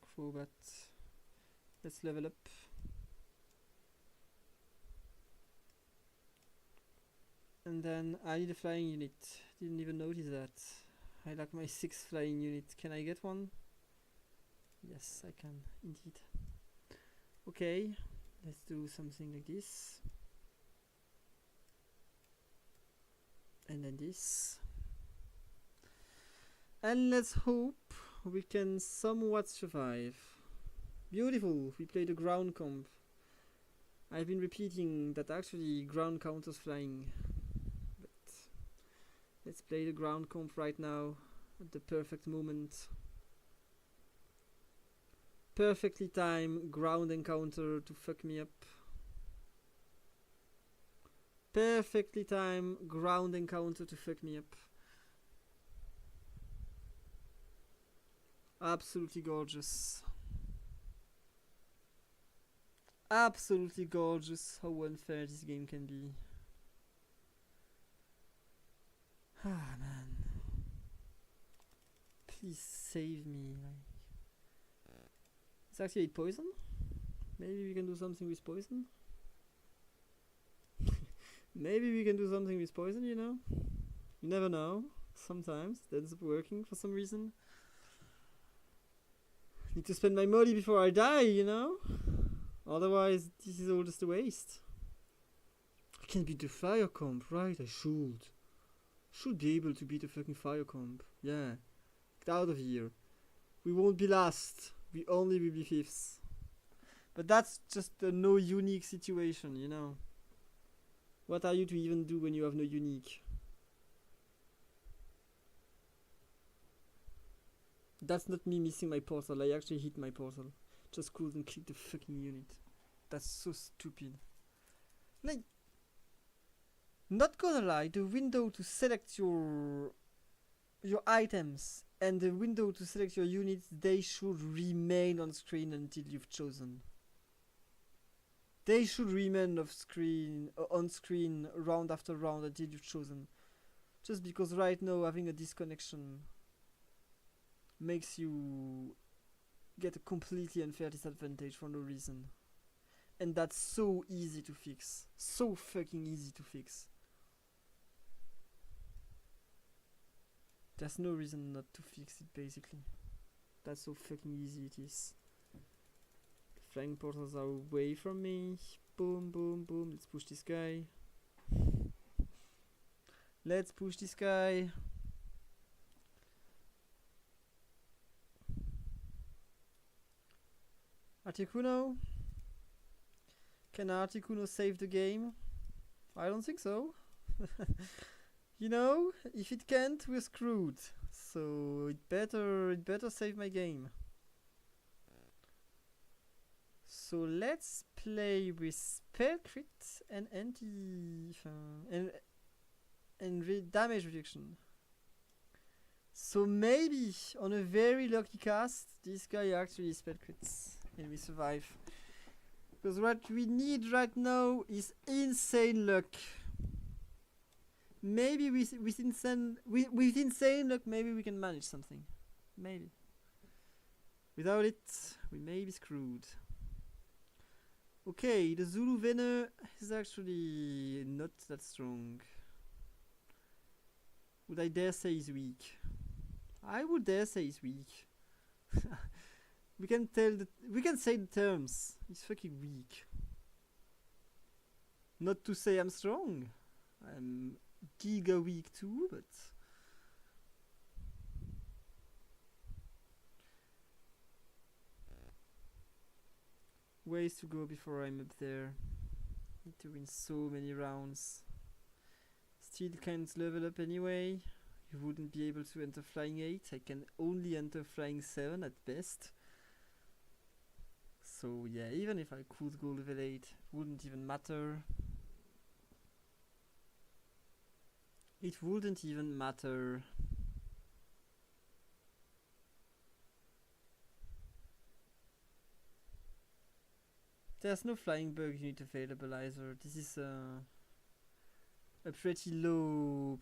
Crobat. Let's level up. And then I need a flying unit. Didn't even notice that. I like my 6th flying unit. Can I get one? Yes, I can, indeed. Okay, let's do something like this. And then this. And let's hope we can somewhat survive. Beautiful, we played a ground comp. I've been repeating that actually ground counters flying. But let's play the ground comp right now at the perfect moment. Perfectly timed ground encounter to fuck me up. Perfectly timed ground encounter to fuck me up. Absolutely gorgeous. Absolutely gorgeous how unfair this game can be. Ah man. Please save me. It's actually poison? Maybe we can do something with poison? Maybe we can do something with poison, you know? You never know. Sometimes it ends up working for some reason. Need to spend my money before I die, you know? Otherwise, this is all just a waste. I can beat the fire comp, right? I should. Should be able to beat the fucking fire comp. Yeah. Get out of here. We won't be last. We only will be 5th. But that's just a no unique situation, you know? What are you to even do when you have no unique? That's not me missing my portal. I actually hit my portal. Just couldn't click the fucking unit. That's so stupid. Like, not gonna lie, the window to select your items and the window to select your units, they should remain on screen until you've chosen. They should remain on screen round after round until you've chosen. Just because right now having a disconnection makes you get a completely unfair disadvantage for no reason. And that's so easy to fix. So fucking easy to fix. There's no reason not to fix it, basically. That's so fucking easy it is. The flying portals are away from me. Boom, boom, boom. Let's push this guy. Let's push this guy. Articuno? Can Articuno save the game? I don't think so. You know, if it can't, we're screwed. So it better save my game. So let's play with spell crit and damage reduction. So maybe on a very lucky cast, this guy actually spell crits and we survive. Because what we need right now is insane luck. Maybe with insane luck, maybe we can manage something. Maybe. Without it, we may be screwed. Okay, the Zulu Venom is actually not that strong. Would I dare say he's weak? I would dare say he's weak. We can say the terms. He's fucking weak. Not to say I'm strong. I'm giga weak too, but ways to go before I'm up there. Need to win so many rounds. Still can't level up anyway. You wouldn't be able to enter flying 8. I can only enter flying 7 at best. So yeah, even if I could go level 8, it wouldn't even matter. It wouldn't even matter. There's no flying bug unit available either. This is a pretty low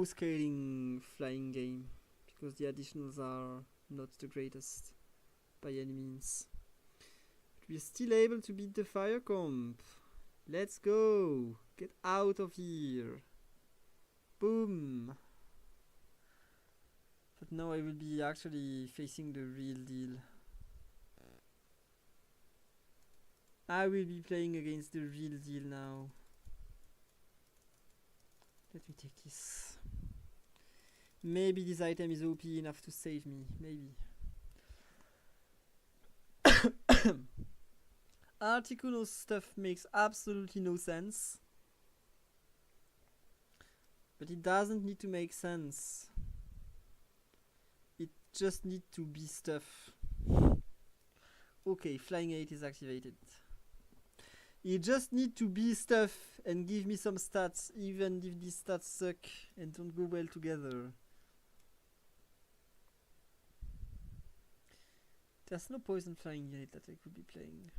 scaling flying game because the additionals are not the greatest by any means. But we're still able to beat the fire comp. Let's go! Get out of here! Boom! But now I will be actually facing the real deal. I will be playing against the real deal now. Let me take this. Maybe this item is OP enough to save me. Maybe. Articuno's stuff makes absolutely no sense. But it doesn't need to make sense. It just needs to be stuff. Okay, Flying 8 is activated. You just need to be stuff and give me some stats, even if these stats suck and don't go well together. There's no poison flying unit that I could be playing.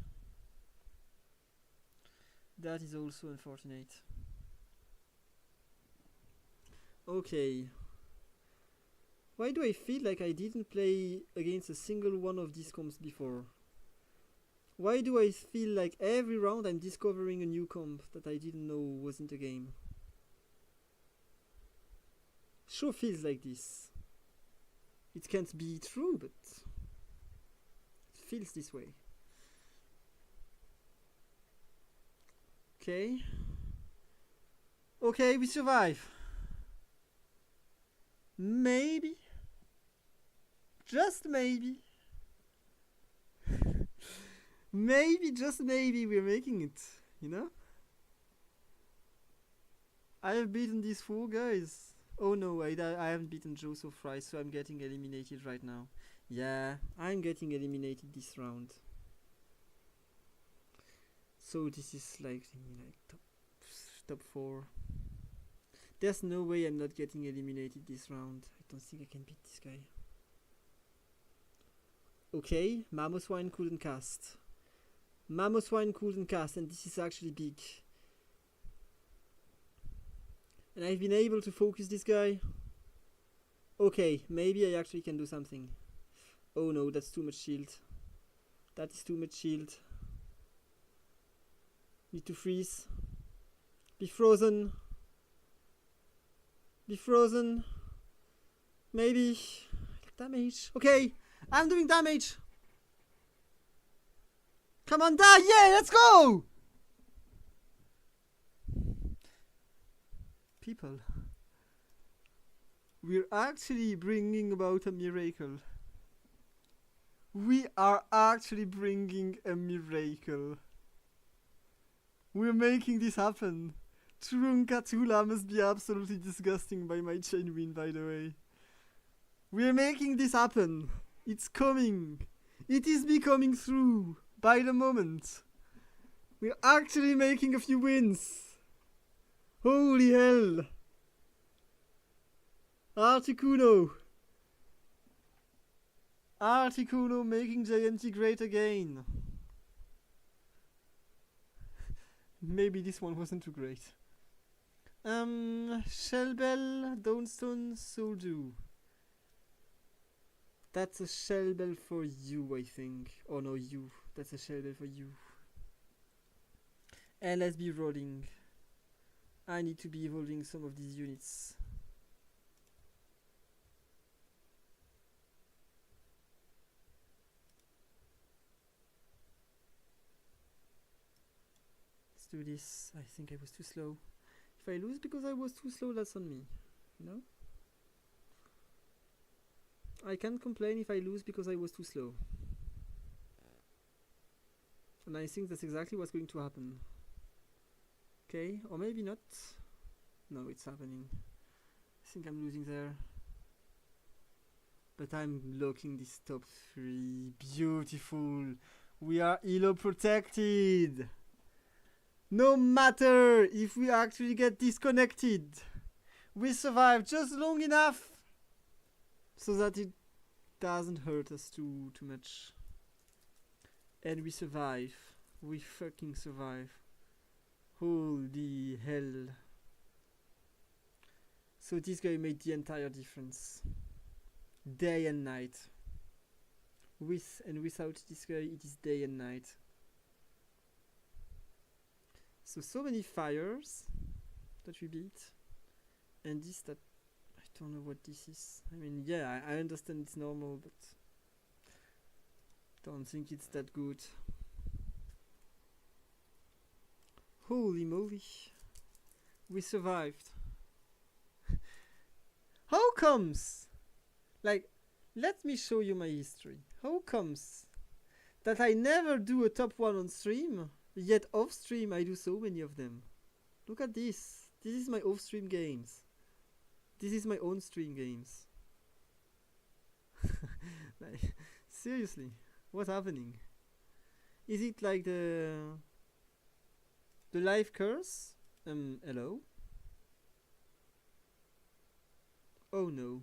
That is also unfortunate. Okay. Why do I feel like I didn't play against a single one of these comps before? Why do I feel like every round I'm discovering a new comp that I didn't know was in the game? Sure feels like this. It can't be true, but it feels this way. Okay. Okay, we survive. Maybe. Just maybe. Maybe, just maybe, we're making it, you know? I have beaten these 4 guys. Oh no, I haven't beaten Joseph Fry, so I'm getting eliminated right now. Yeah, I'm getting eliminated this round. So this is likely like top 4. There's no way I'm not getting eliminated this round. I don't think I can beat this guy. Okay, Mamoswine couldn't cast. Mamoswine couldn't cast, and this is actually big. And I've been able to focus this guy. Okay, maybe I actually can do something. Oh no, that's too much shield. That is too much shield. Need to freeze. Be frozen. Be frozen. Maybe. Damage. Okay, I'm doing damage. Come on, die! Yeah, let's go! People, we're actually bringing about a miracle. We are actually bringing a miracle. We're making this happen. Trunkatula must be absolutely disgusting by my chain win, by the way. We're making this happen. It's coming. It is becoming through. By the moment. We're actually making a few wins. Holy hell. Articuno. Articuno making Gigantic great again. Maybe this one wasn't too great. Shellbell, Dawnstone, Soldu. That's a Shellbell for you, I think. Oh no, you. That's a Shellbell for you. And let's be rolling. I need to be evolving some of these units. Let's do this. I think I was too slow. If I lose because I was too slow, that's on me. You know? I can't complain if I lose because I was too slow. And I think that's exactly what's going to happen. Okay, or maybe not. No, it's happening. I think I'm losing there. But I'm locking this top 3. Beautiful. We are elo protected. No matter if we actually get disconnected. We survived just long enough so that it doesn't hurt us too much. And we survive. We fucking survive. Holy hell. So this guy made the entire difference. Day and night. With and without this guy, it is day and night. So many fires that we beat. And this that I don't know what this is. I mean, yeah, I understand it's normal, but don't think it's that good. Holy moly. We survived. How comes? Like, let me show you my history. How comes that I never do a top 1 on stream, yet off stream I do so many of them? Look at this. This is my off stream games. This is my on stream games. Like, seriously, what's happening? Is it like the life curse? Hello? Oh no.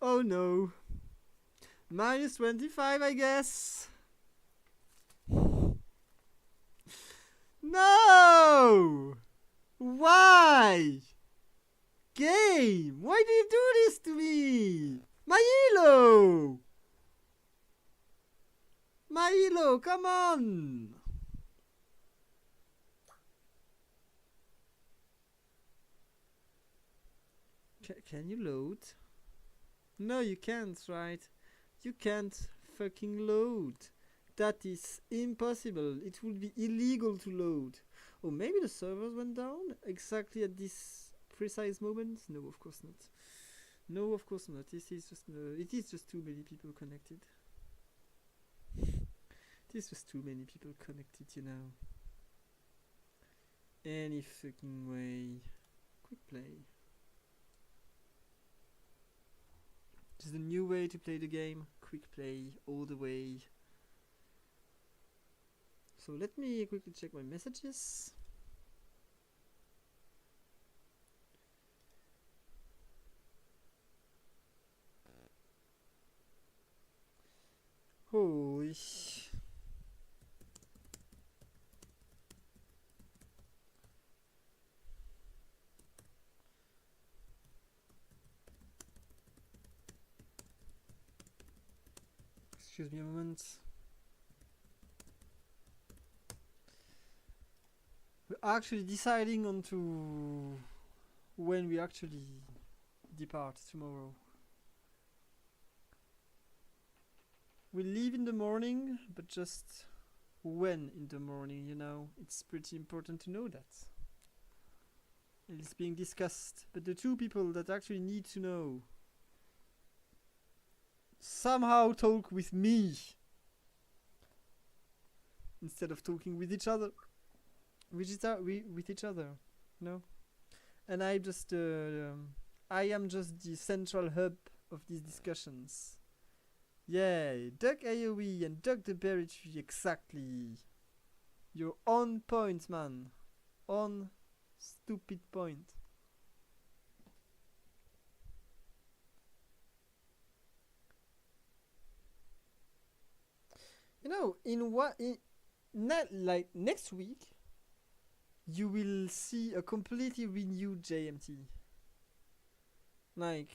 Oh no. Minus 25, I guess. No! Why? Game! Why do you do this to me? My elo! My elo, come on! Can you load? No, you can't, right? You can't fucking load. That is impossible. It would be illegal to load. Oh, maybe the servers went down exactly at this precise moment? No, of course not. No, of course not. This is just it is just too many people connected. It is just too many people connected, you know. Any fucking way. Quick play. This is the new way to play the game. Quick play all the way. So let me quickly check my messages. Holy. Excuse me a moment. We're actually deciding on to when we actually depart tomorrow. We leave in the morning, but just when in the morning, you know. It's pretty important to know that. It's being discussed, but the two people that actually need to know somehow talk with me instead of talking with each other. With each other, no? And I just, I am just the central hub of these discussions. Yay, Duck AoE and Duck the Berry Tree, exactly. You're on point, man. On stupid point. You know, like next week, you will see a completely renewed JMT. Like,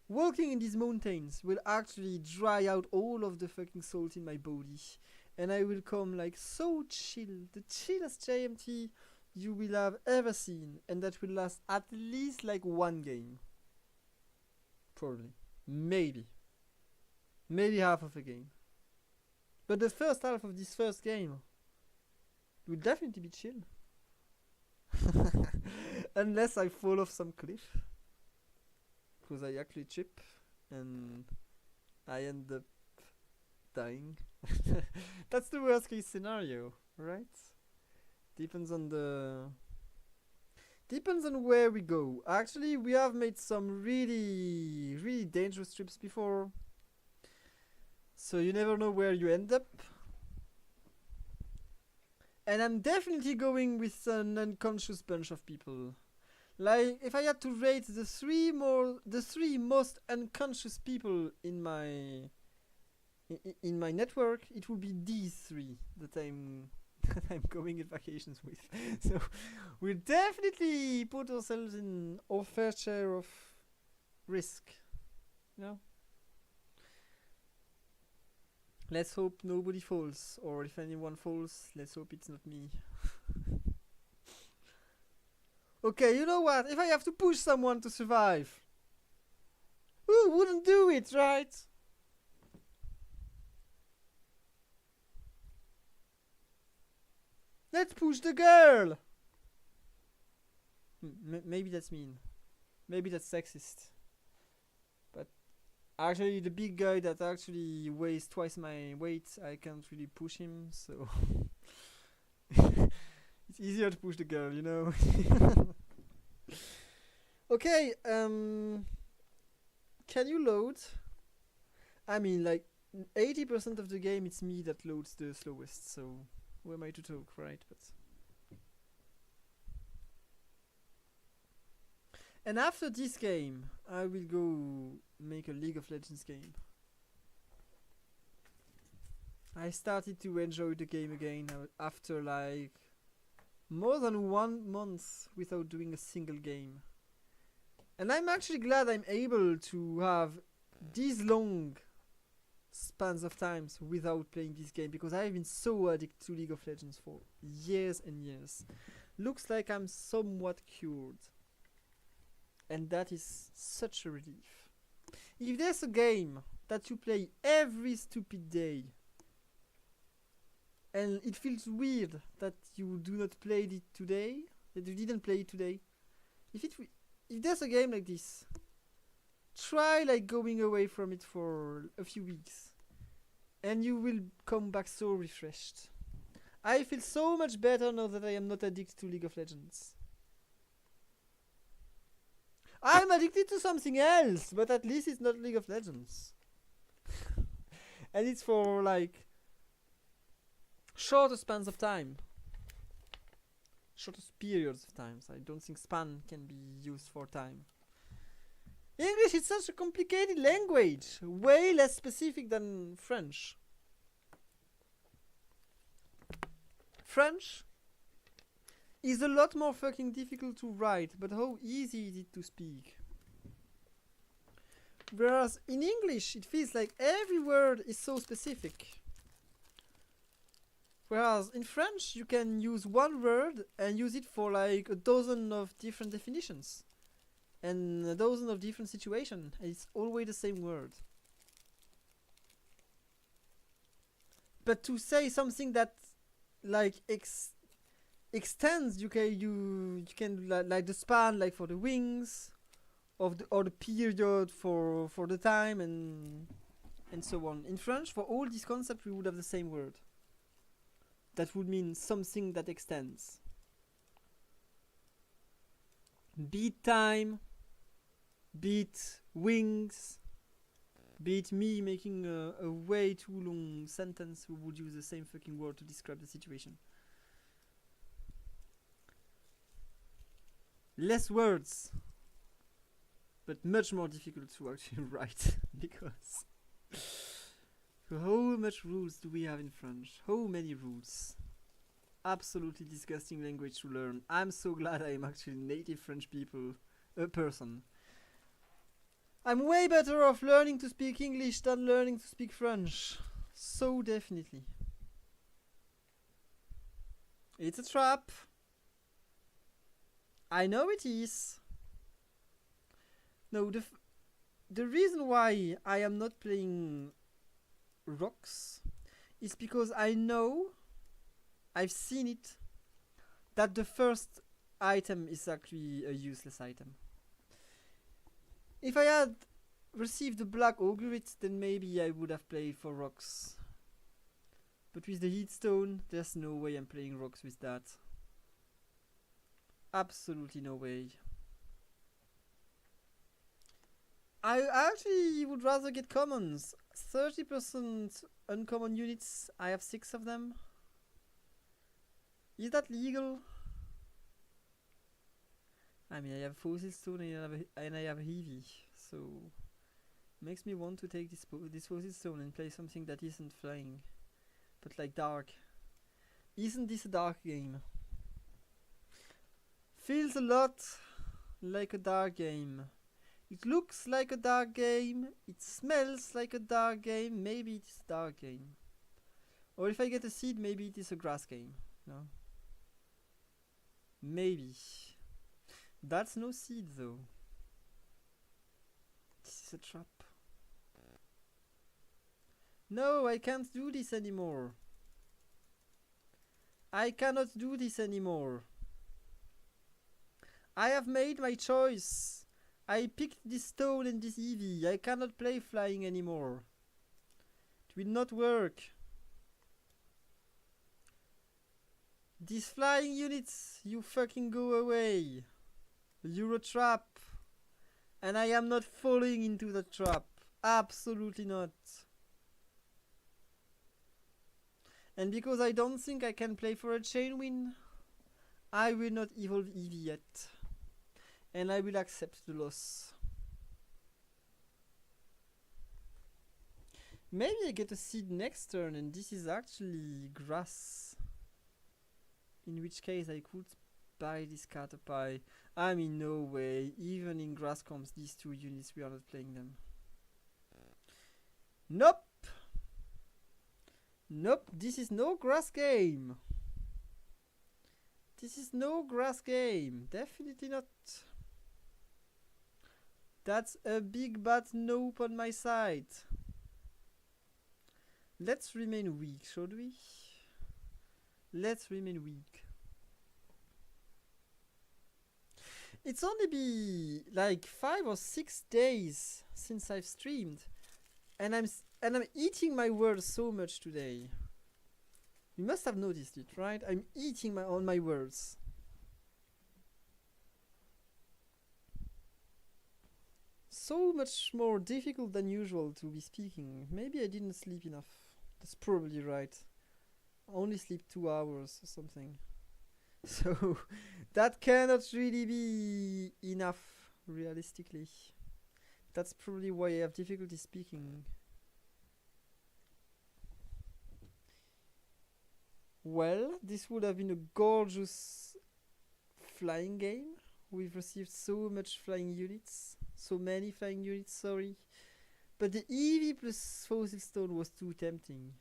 walking in these mountains will actually dry out all of the fucking salt in my body. And I will come like so chill. The chillest JMT you will have ever seen. And that will last at least like one game. Probably. Maybe. Maybe half of a game. But the first half of this first game will definitely be chill. Unless I fall off some cliff. Because I actually trip and I end up dying. That's the worst case scenario, right? Depends on where we go. Actually, we have made some really, really dangerous trips before. So you never know where you end up. And I'm definitely going with an unconscious bunch of people. Like, if I had to rate the three most unconscious people in my network, it would be these three that I'm that I'm going on vacations with. So we'll definitely put ourselves in our fair share of risk. You know? Let's hope nobody falls, or if anyone falls, let's hope it's not me. Okay, you know what? If I have to push someone to survive, who wouldn't do it, right? Let's push the girl! Maybe that's mean. Maybe that's sexist. But actually, the big guy that actually weighs twice my weight, I can't really push him, so it's easier to push the girl, you know. Okay, can you load? I mean, like 80% of the game, it's me that loads the slowest, so who am I to talk, right? But and after this game, I will go make a League of Legends game. I started to enjoy the game again after like more than 1 month without doing a single game. And I'm actually glad I'm able to have these long spans of times without playing this game, because I've been so addicted to League of Legends for years and years. Looks like I'm somewhat cured. And that is such a relief. If there's a game that you play every stupid day and it feels weird that you do not play it today, that you didn't play it today, if there's a game like this, try like going away from it for a few weeks and you will come back so refreshed. I feel so much better now that I am not addicted to League of Legends. I'm addicted to something else, but at least it's not League of Legends. And it's for like shorter spans of time. Shorter periods of time. I don't think span can be used for time. English is such a complicated language. Way less specific than French. French is a lot more fucking difficult to write, but how easy is it to speak? Whereas in English, it feels like every word is so specific. Whereas in French, you can use one word and use it for like a dozen of different definitions. And a dozen of different situations. And it's always the same word. But to say something that like extends, you can like the span, like for the wings, or the period for the time, and so on. In French, for all these concepts, we would have the same word. That would mean something that extends. Beat time, beat wings, beat me making a way too long sentence. We would use the same fucking word to describe the situation. Less words, but much more difficult to actually write, because how much rules do we have in French? How many rules? Absolutely disgusting language to learn. I'm so glad I am actually native French person. I'm way better off learning to speak English than learning to speak French. So definitely. It's a trap. I know it is. No, the reason why I am not playing rocks is because I know, I've seen it, that the first item is actually a useless item. If I had received the Black Augurit, then maybe I would have played for rocks. But with the Heatstone, there's no way I'm playing rocks with that. Absolutely no way. I actually would rather get commons. 30% uncommon units, I have 6 of them. Is that legal? I mean, I have Fossil Stone and I have Heavy, so makes me want to take this Fossil Stone and play something that isn't flying, but like dark. Isn't this a dark game? Feels a lot like a dark game. It looks like a dark game. It smells like a dark game. Maybe it is a dark game. Or if I get a seed, maybe it is a grass game. No? Maybe. That's no seed though. This is a trap. No, I can't do this anymore. I cannot do this anymore. I have made my choice. I picked this stone and this Eevee. I cannot play flying anymore. It will not work. These flying units, you fucking go away. You're a trap. And I am not falling into the trap. Absolutely not. And because I don't think I can play for a chain win, I will not evolve Eevee yet. And I will accept the loss. Maybe I get a seed next turn and this is actually grass. In which case I could buy this Caterpie. I mean, no way. Even in grass comps, these two units, we are not playing them. Nope. Nope, this is no grass game. This is no grass game. Definitely not. That's a big bad nope on my side. Let's remain weak, should we? Let's remain weak. It's only been like 5 or 6 days since I've streamed, and I'm eating my words so much today. You must have noticed it, right? I'm eating on my words. So much more difficult than usual to be speaking. Maybe I didn't sleep enough. That's probably right. I only sleep 2 hours or something. So that cannot really be enough, realistically. That's probably why I have difficulty speaking. Well, this would have been a gorgeous flying game. We've received so much flying units. So many flying units, sorry. But the Eevee plus Fossil Stone was too tempting.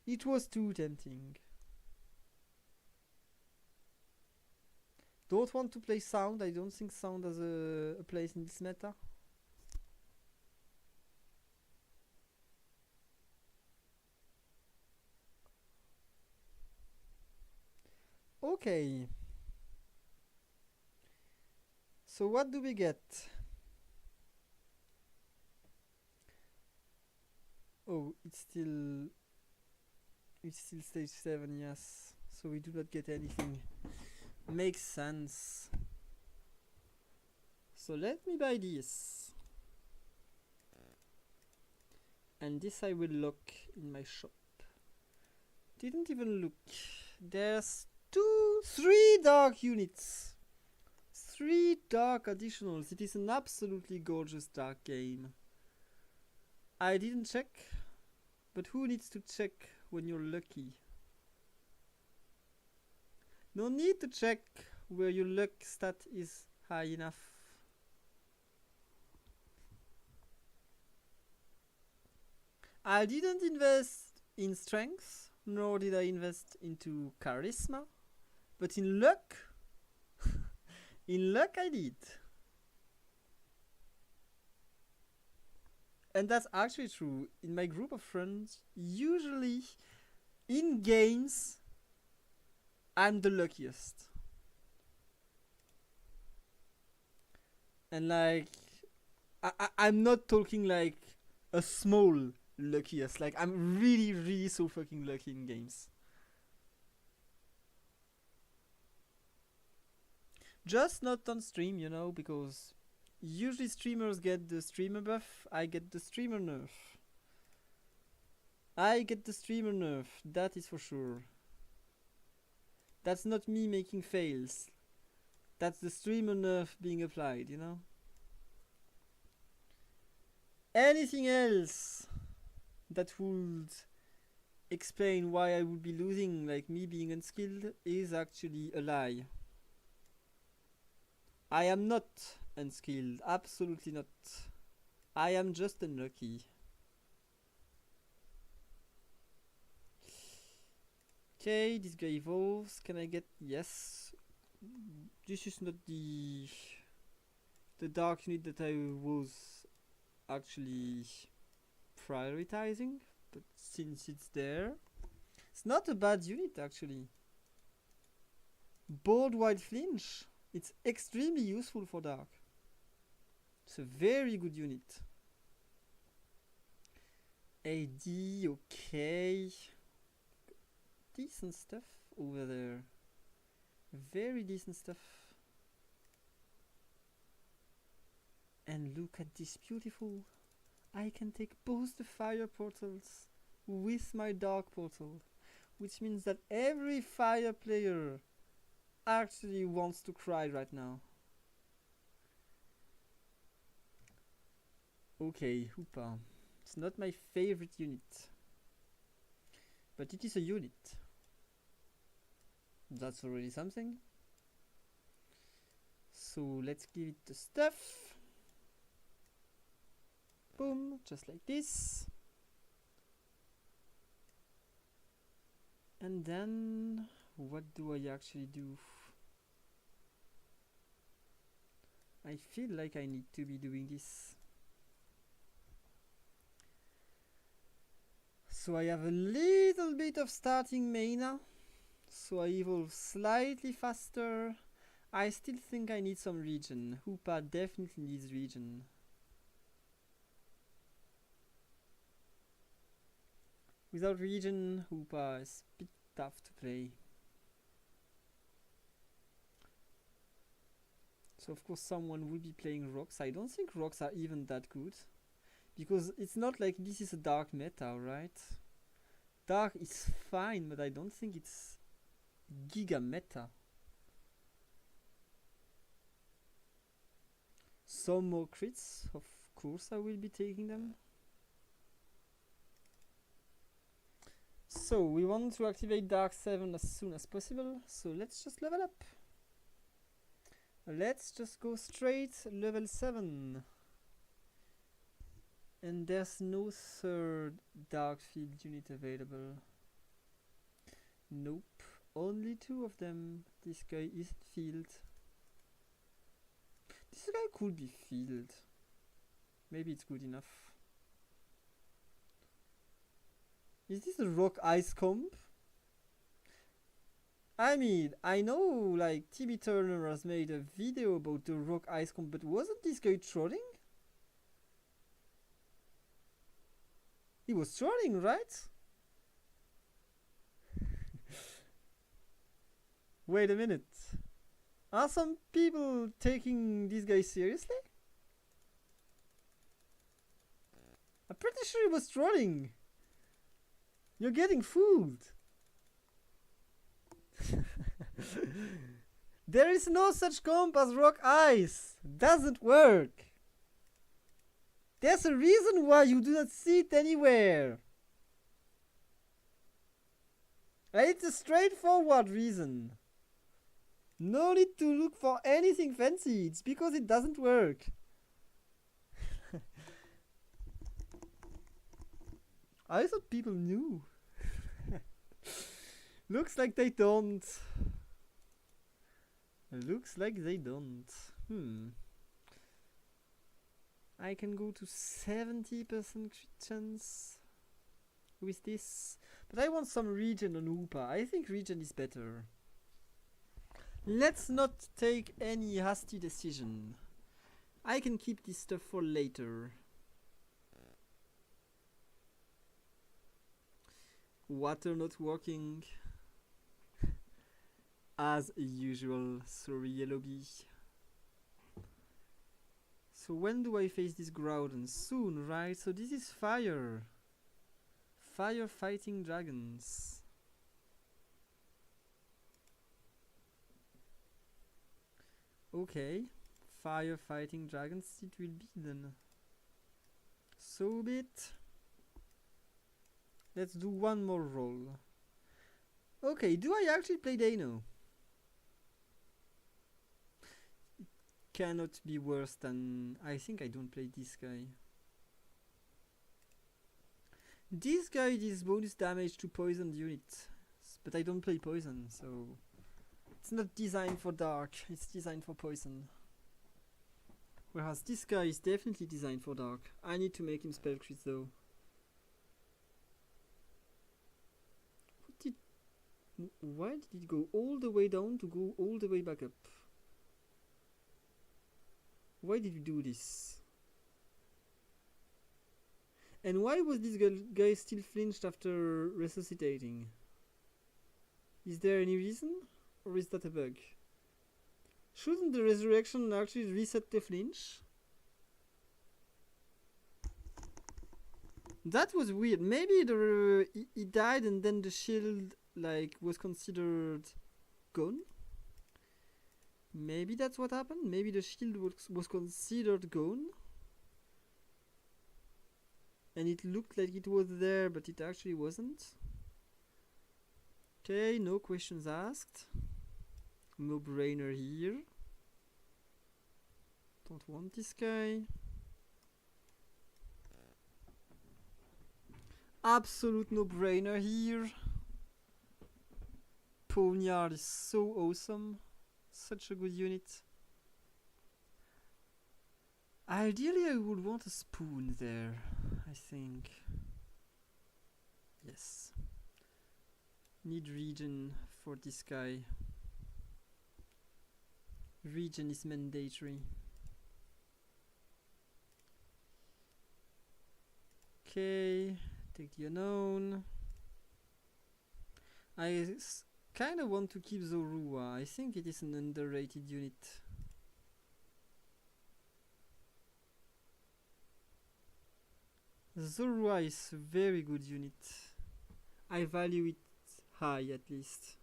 It was too tempting. Don't want to play Sound. I don't think Sound has a place in this meta. Okay. So what do we get? Oh, it's still stage 7, yes. So we do not get anything. Makes sense. So let me buy this. And this I will look in my shop. Didn't even look. There's 3 dark units. 3 dark additionals. It is an absolutely gorgeous dark game. I didn't check, but who needs to check when you're lucky? No need to check where your luck stat is high enough. I didn't invest in strength, nor did I invest into charisma, but in luck, in luck I did. And that's actually true. In my group of friends, usually in games, I'm the luckiest. And like, I'm not talking like a small luckiest. Like, I'm really, really so fucking lucky in games. Just not on stream, you know, because usually streamers get the streamer buff, I get the streamer nerf. I get the streamer nerf, that is for sure. That's not me making fails. That's the streamer nerf being applied, you know? Anything else that would explain why I would be losing, like me being unskilled, is actually a lie. I am not unskilled, absolutely not. I am just unlucky. Okay, this guy evolves. Can I get... Yes. This is not the dark unit that I was actually prioritizing, but since it's there, it's not a bad unit actually. Board wide flinch, it's extremely useful for dark. It's a very good unit. AD, okay. Decent stuff over there. Very decent stuff. And look at this beautiful. I can take both the fire portals with my dark portal, which means that every fire player actually wants to cry right now. Okay, Hoopa. It's not my favorite unit, but it is a unit. That's already something. So let's give it the stuff. Boom, just like this. And then what do I actually do? I feel like I need to be doing this. So I have a little bit of starting mana, so I evolve slightly faster. I still think I need some regen. Hoopa definitely needs regen. Without regen, Hoopa is a bit tough to play. So of course someone will be playing rocks. I don't think rocks are even that good, because it's not like this is a dark meta, right? Dark is fine, but I don't think it's giga meta. Some more crits, of course I will be taking them. So we want to activate Dark 7 as soon as possible, so let's just level up. Let's just go straight level 7. And there's no third dark field unit available. Nope, only 2 of them. This guy isn't field. This guy could be field. Maybe it's good enough. Is this a rock ice comp? I mean, I know like TB Turner has made a video about the rock ice comp, but wasn't this guy trolling? He was trolling, right? Wait a minute. Are some people taking this guy seriously? I'm pretty sure he was trolling. You're getting fooled. There is no such comp as rock ice. Doesn't work. There's a reason why you do not see it anywhere. And it's a straightforward reason. No need to look for anything fancy. It's because it doesn't work. I thought people knew. Looks like they don't. Looks like they don't. I can go to 70% crit chance with this. But I want some regen on Hoopa. I think regen is better. Let's not take any hasty decision. I can keep this stuff for later. Water not working. As usual, sorry Yellow Bee. So when do I face this Groudon? Soon, right? So this is fire. Fire fighting dragons. Okay. Firefighting dragons it will be then. So be it. Let's do one more roll. Okay, do I actually play Dano? It cannot be worse than... I think I don't play this guy. This guy does bonus damage to poisoned units, but I don't play poison, so... It's not designed for dark, it's designed for poison. Whereas this guy is definitely designed for dark. I need to make him spell crit though. Why did it go all the way down to go all the way back up? Why did you do this? And why was this guy still flinched after resuscitating? Is there any reason? Or is that a bug? Shouldn't the resurrection actually reset the flinch? That was weird. Maybe he died and then the shield like was considered gone. Maybe that's what happened. Maybe the shield was considered gone. And it looked like it was there, but it actually wasn't. Okay, no questions asked. No brainer here. Don't want this guy. Absolute no brainer here. Poniard is so awesome. Such a good unit. Ideally I would want a spoon there, I think. Yes. Need regen for this guy. Regen is mandatory. Okay, take the unknown. I kind of want to keep Zorua. I think it is an underrated unit. Zorua is a very good unit. I value it high at least.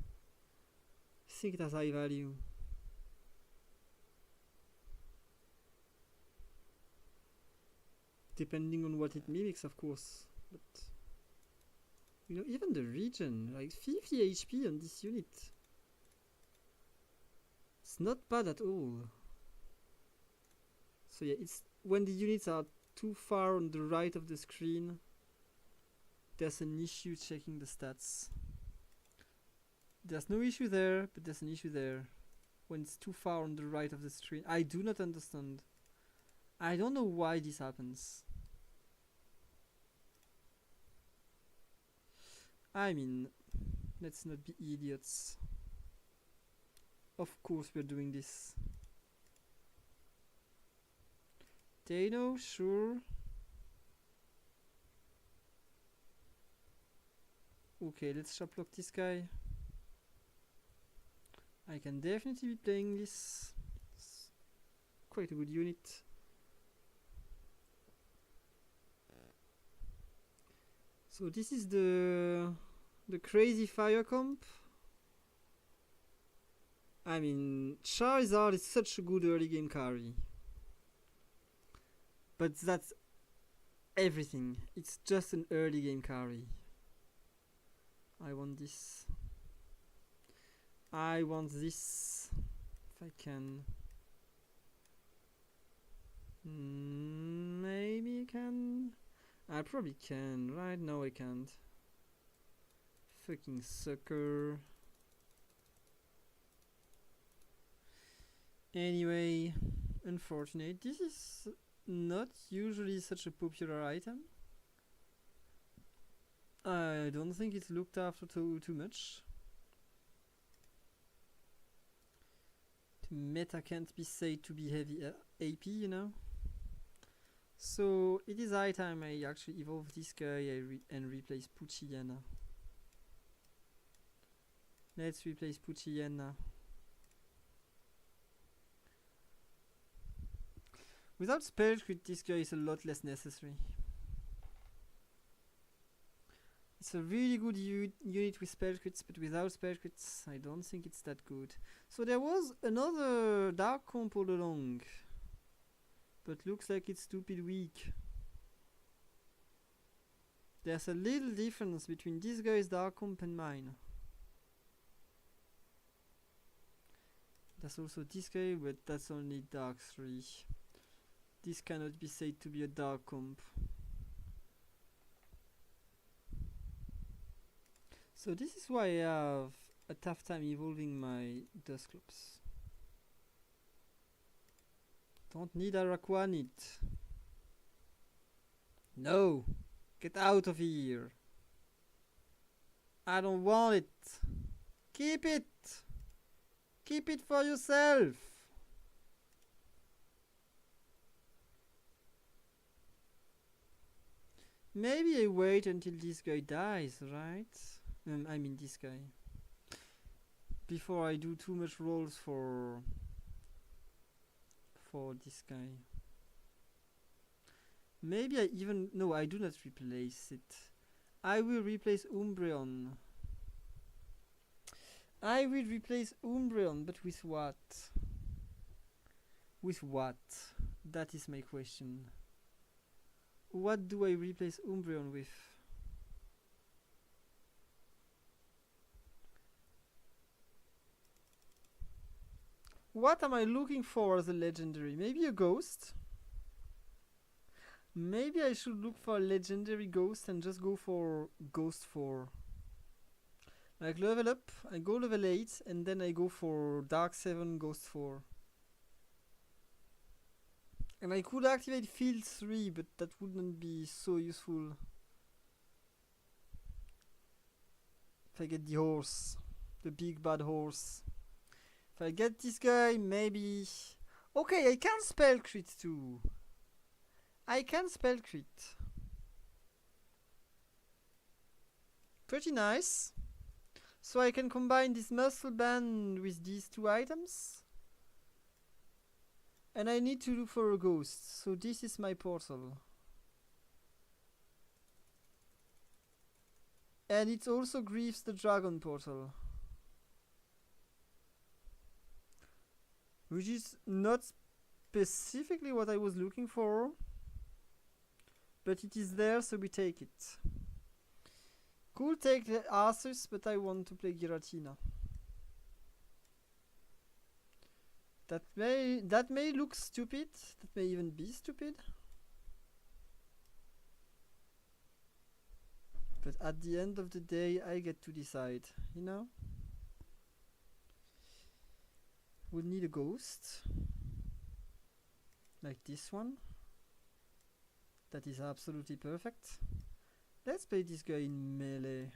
I think it has high value. Depending on what it mimics, of course. But you know, even the regen, like 50 HP on this unit. It's not bad at all. So yeah, it's when the units are too far on the right of the screen, there's an issue checking the stats. There's no issue there, but there's an issue there. When it's too far on the right of the screen. I do not understand. I don't know why this happens. I mean, let's not be idiots. Of course we're doing this. Dano, sure. Okay, let's shop lock this guy. I can definitely be playing this. It's quite a good unit. So this is the crazy fire comp. I mean, Charizard is such a good early game carry. But that's everything. It's just an early game carry. I want this. I want this. If I can. Maybe I can. I probably can. Right now I can't. Fucking sucker. Anyway, unfortunate. This is not usually such a popular item. I don't think it's looked after too much. The meta can't be said to be heavy AP, you know. So it is high time I actually evolve this guy and replace Poochyena. Let's replace Poochyena. Without spell crit, this guy is a lot less necessary. It's a really good unit with spell crits, but without spell crits, I don't think it's that good. So there was another dark comp all along, but looks like it's stupid weak. There's a little difference between this guy's dark comp and mine. There's also this guy, but that's only dark 3. This cannot be said to be a dark comp. So this is why I have a tough time evolving my Dusclops. Don't need Araquanid. No! Get out of here! I don't want it! Keep it! Keep it for yourself! Maybe I wait until this guy dies, right? I mean this guy. Before I do too much rolls for this guy. Maybe I even... No, I do not replace it. I will replace Umbreon. I will replace Umbreon, but with what? With what? That is my question. What do I replace Umbreon with? What am I looking for as a legendary? Maybe a ghost? Maybe I should look for a legendary ghost and just go for Ghost 4. Like level up, I go level 8 and then I go for Dark 7 Ghost 4. And I could activate Field 3, but that wouldn't be so useful. If I get the horse, the big bad horse. If I get this guy, maybe... Okay, I can spell crit too. I can spell crit. Pretty nice. So I can combine this muscle band with these 2 items. And I need to look for a ghost. So this is my portal. And it also grieves the dragon portal. Which is not specifically what I was looking for. But it is there, so we take it. Could take the Arceus, but I want to play Giratina. That may look stupid. That may even be stupid. But at the end of the day, I get to decide, you know? We'll need a ghost. Like this one. That is absolutely perfect. Let's play this guy in melee.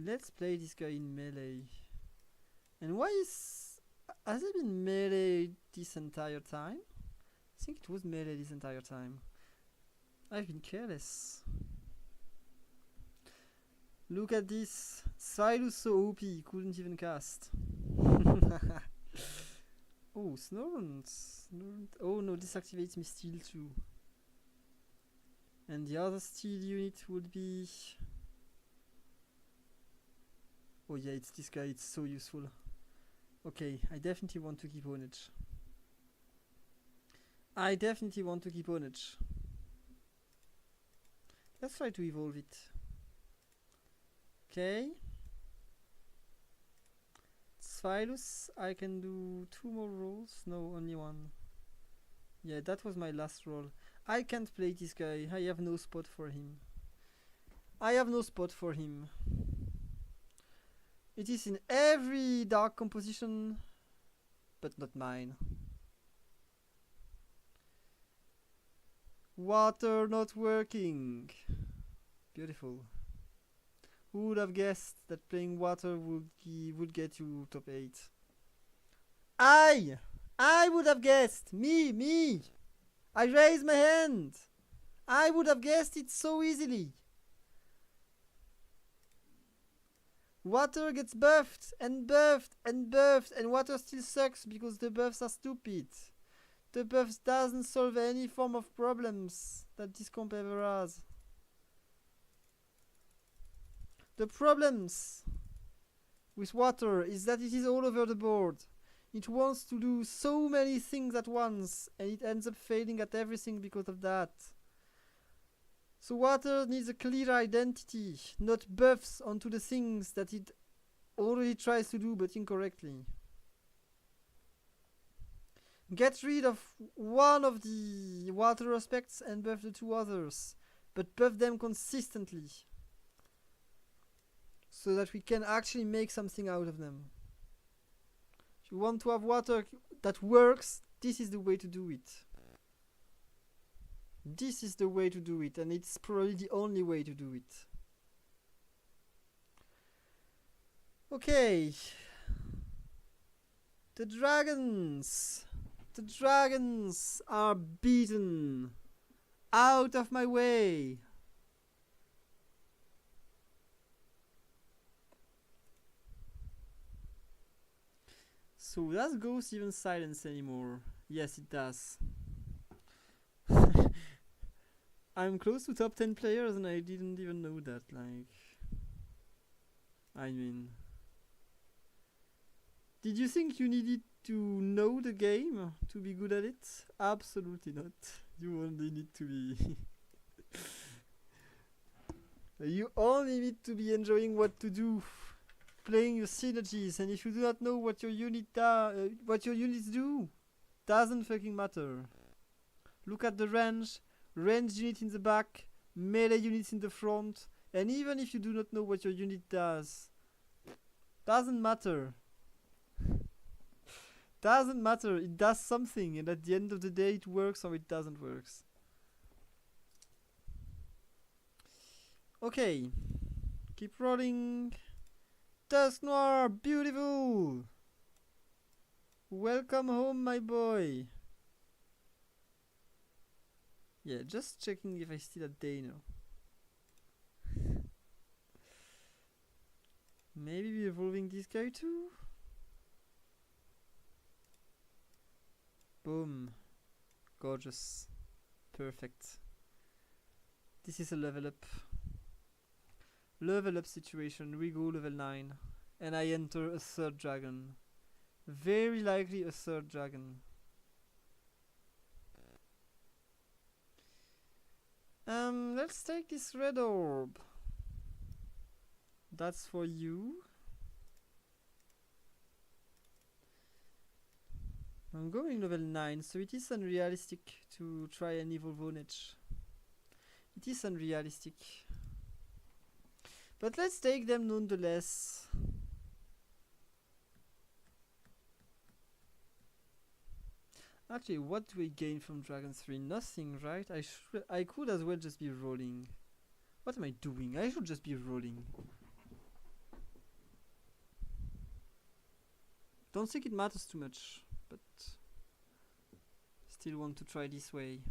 Let's play this guy in melee. And why is... Has he been melee this entire time? I think it was melee this entire time. I've been careless. Look at this. Cylus so OP, couldn't even cast. Oh, Snorunt. Oh no, this activates me Steel too. And the other Steel unit would be... Oh yeah, it's this guy, it's so useful. Okay, I definitely want to keep Onage. I definitely want to keep Onage. Let's try to evolve it. Okay. Sphinus, I can do 2 more rolls. No, only 1. Yeah, that was my last roll. I can't play this guy. I have no spot for him. I have no spot for him. It is in every dark composition, but not mine. Water not working. Beautiful. Who would have guessed that playing water would get you top 8? I would have guessed. Me. I raise my hand. I would have guessed it so easily. Water gets buffed and buffed and buffed, and water still sucks because the buffs are stupid. The buffs doesn't solve any form of problems that this comp ever has. The problems with water is that it is all over the board. It wants to do so many things at once, and it ends up failing at everything because of that. So water needs a clear identity, not buffs onto the things that it already tries to do but incorrectly. Get rid of one of the water aspects and buff the two others, but buff them consistently, so that we can actually make something out of them. If you want to have water that works, this is the way to do it. This is the way to do it, and it's probably the only way to do it. Okay. The dragons. The dragons are beaten. Out of my way. So does Ghost even silence anymore? Yes, it does. I'm close to top 10 players and I didn't even know that, like... I mean... Did you think you needed to know the game to be good at it? Absolutely not. You only need to be... You only need to be enjoying what to do. Playing your synergies, and if you do not know what your units do, doesn't fucking matter. Look at the range unit in the back, melee units in the front, and even if you do not know what your unit does, doesn't matter. Doesn't matter, it does something, and at the end of the day it works or it doesn't work. Okay, keep rolling. Dusk Noir, beautiful! Welcome home, my boy. Yeah, just checking if I still have Dano. Maybe we're evolving this guy too? Boom. Gorgeous. Perfect. This is a level up. Level up situation. We go level 9. And I enter a third dragon. Very likely a third dragon. Let's take this red orb. That's for you. I'm going level 9, so it is unrealistic to try and evolve Vonage. It is unrealistic. But let's take them nonetheless. Actually, what do we gain from Dragon 3? Nothing, right? I could as well just be rolling. What am I doing? I should just be rolling. Don't think it matters too much, but still want to try this way.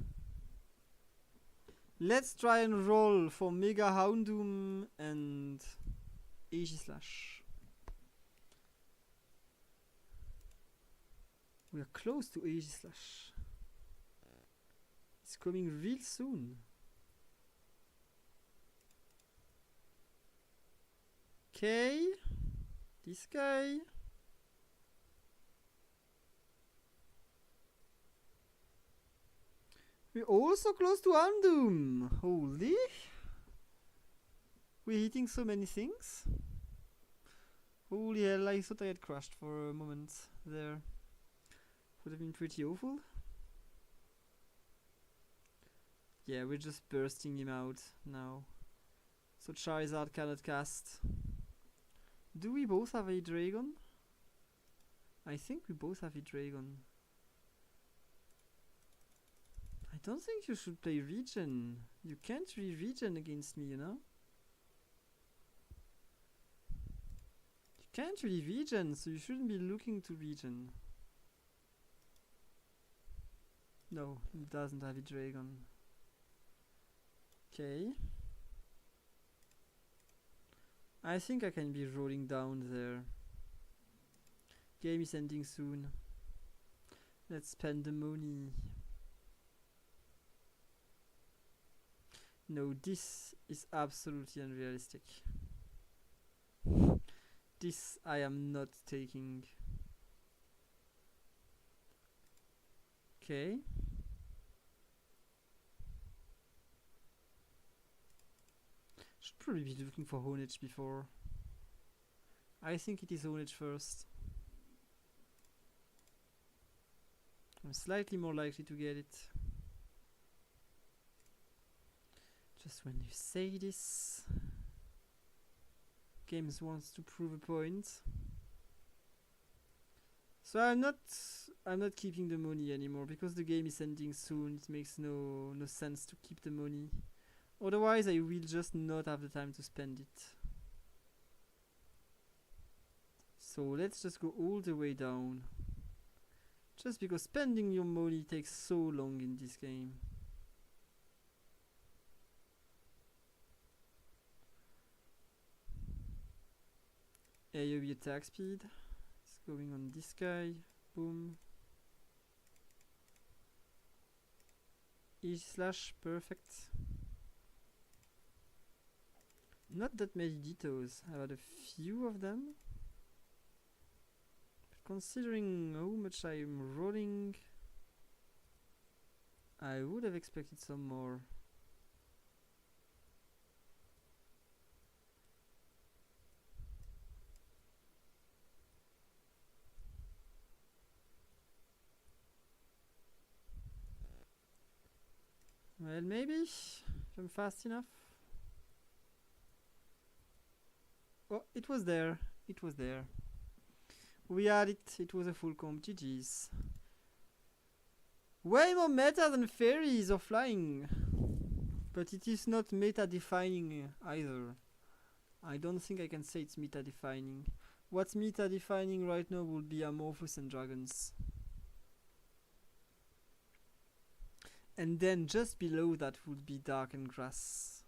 Let's try and roll for Mega Houndoom and Aegislash. We are close to Aegislash. It's coming real soon. Okay, this guy. We're also close to Houndoom. Holy. We're hitting so many things. Holy hell, I thought I had crashed for a moment there. Would have been pretty awful. Yeah, we're just bursting him out now. So Charizard cannot cast. Do we both have a dragon? I think we both have a dragon. I don't think you should play regen. You can't really regen against me, you know? You can't really regen, so you shouldn't be looking to regen. No, it doesn't have a dragon. Okay. I think I can be rolling down there. Game is ending soon. Let's spend the money. No, this is absolutely unrealistic. This I am not taking. Okay. Should probably be looking for Honage before. I think it is Honage first. I'm slightly more likely to get it. Just when you say this, Games wants to prove a point. So I'm not keeping the money anymore because the game is ending soon. It makes no sense to keep the money. Otherwise I will just not have the time to spend it. So let's just go all the way down. Just because spending your money takes so long in this game. AoE attack speed. It's going on this guy. Boom. E/slash, perfect. Not that many Dittos. I've had a few of them. But considering how much I'm rolling, I would have expected some more. Well, maybe if I'm fast enough. Oh, it was there. It was there. We had it. It was a full comp. GG's. Way more meta than fairies or flying. But it is not meta defining either. I don't think I can say it's meta defining. What's meta defining right now would be Amorphous and Dragons. And then just below that would be Dark and Grass.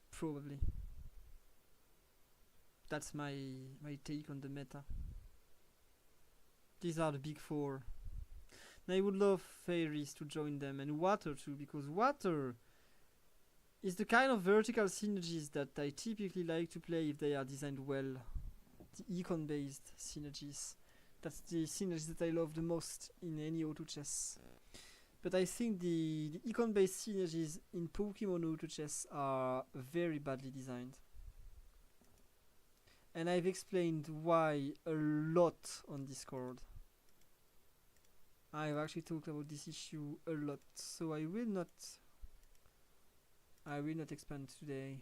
Probably. That's my take on the meta. These are the big four. And I would love fairies to join them, and water too, because water is the kind of vertical synergies that I typically like to play if they are designed well. The econ based synergies. That's the synergies that I love the most in any auto chess. But I think the econ based synergies in Pokemon auto chess are very badly designed. And I've explained why a lot on Discord. I've actually talked about this issue a lot, so I will not expand today.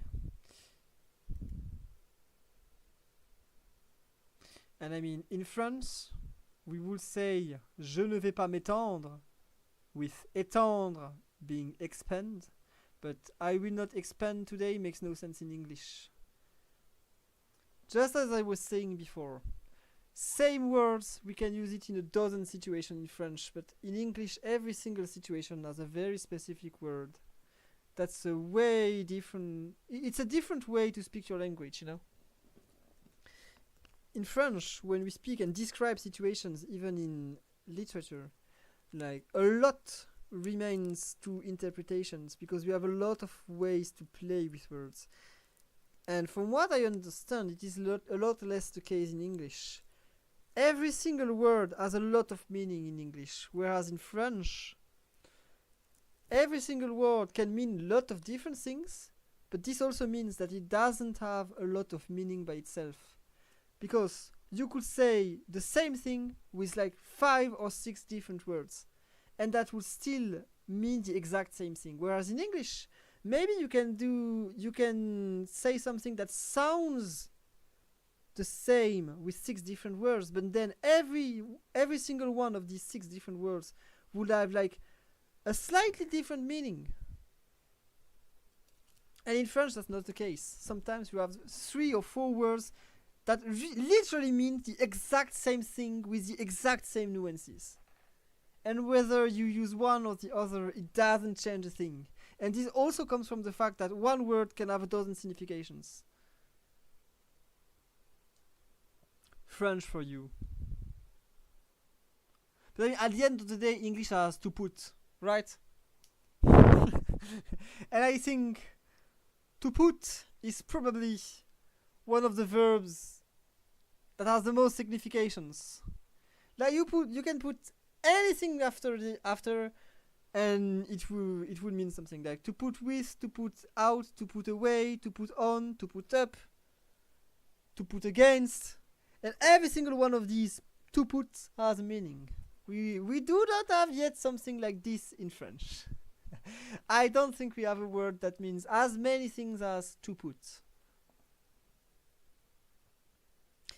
And I mean, in France, we would say je ne vais pas m'étendre, with étendre being expand, but I will not expand today makes no sense in English. Just as I was saying before, same words, we can use it in a dozen situations in French, but in English every single situation has a very specific word. That's a way different, it's a different way to speak your language, you know. In French, when we speak and describe situations, even in literature, like a lot remains to interpretations because we have a lot of ways to play with words. And from what I understand, it is a lot less the case in English. Every single word has a lot of meaning in English, whereas in French, every single word can mean a lot of different things, but this also means that it doesn't have a lot of meaning by itself. Because you could say the same thing with like 5 or 6 different words, and that would still mean the exact same thing. Whereas in English, maybe you can say something that sounds the same with 6 different words, but then every single one of these 6 different words would have like a slightly different meaning. And in French, that's not the case. Sometimes you have 3 or 4 words that literally mean the exact same thing with the exact same nuances. And whether you use one or the other, it doesn't change a thing. And this also comes from the fact that one word can have a dozen significations. French for you. But I mean, at the end of the day, English has to put, right? And I think to put is probably one of the verbs that has the most significations. Like you can put anything after, and it will mean something. Like to put with, to put out, to put away, to put on, to put up, to put against, and every single one of these to put has a meaning. We do not have yet something like this in French. I don't think we have a word that means as many things as to put.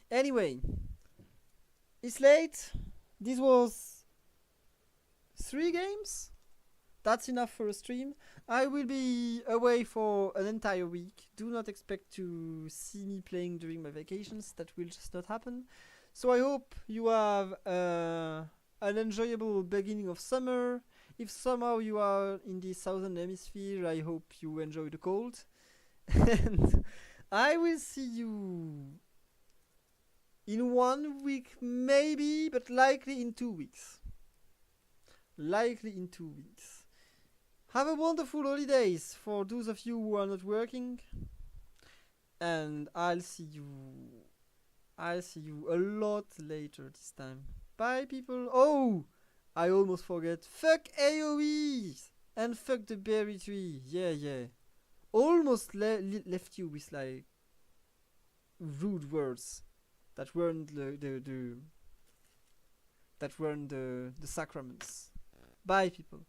Anyway, it's late. This was 3 games. That's enough for a stream. I will be away for an entire week. Do not expect to see me playing during my vacations. That will just not happen. So I hope you have an enjoyable beginning of summer. If somehow you are in the southern hemisphere, I hope you enjoy the cold. And I will see you in 1 week maybe, but likely in 2 weeks. Likely in 2 weeks. Have a wonderful holidays for those of you who are not working. And I'll see you a lot later this time. Bye people. Oh! I almost forget. Fuck AoE! And fuck the berry tree. Yeah. Almost left you with like rude words that weren't the sacraments. Bye people.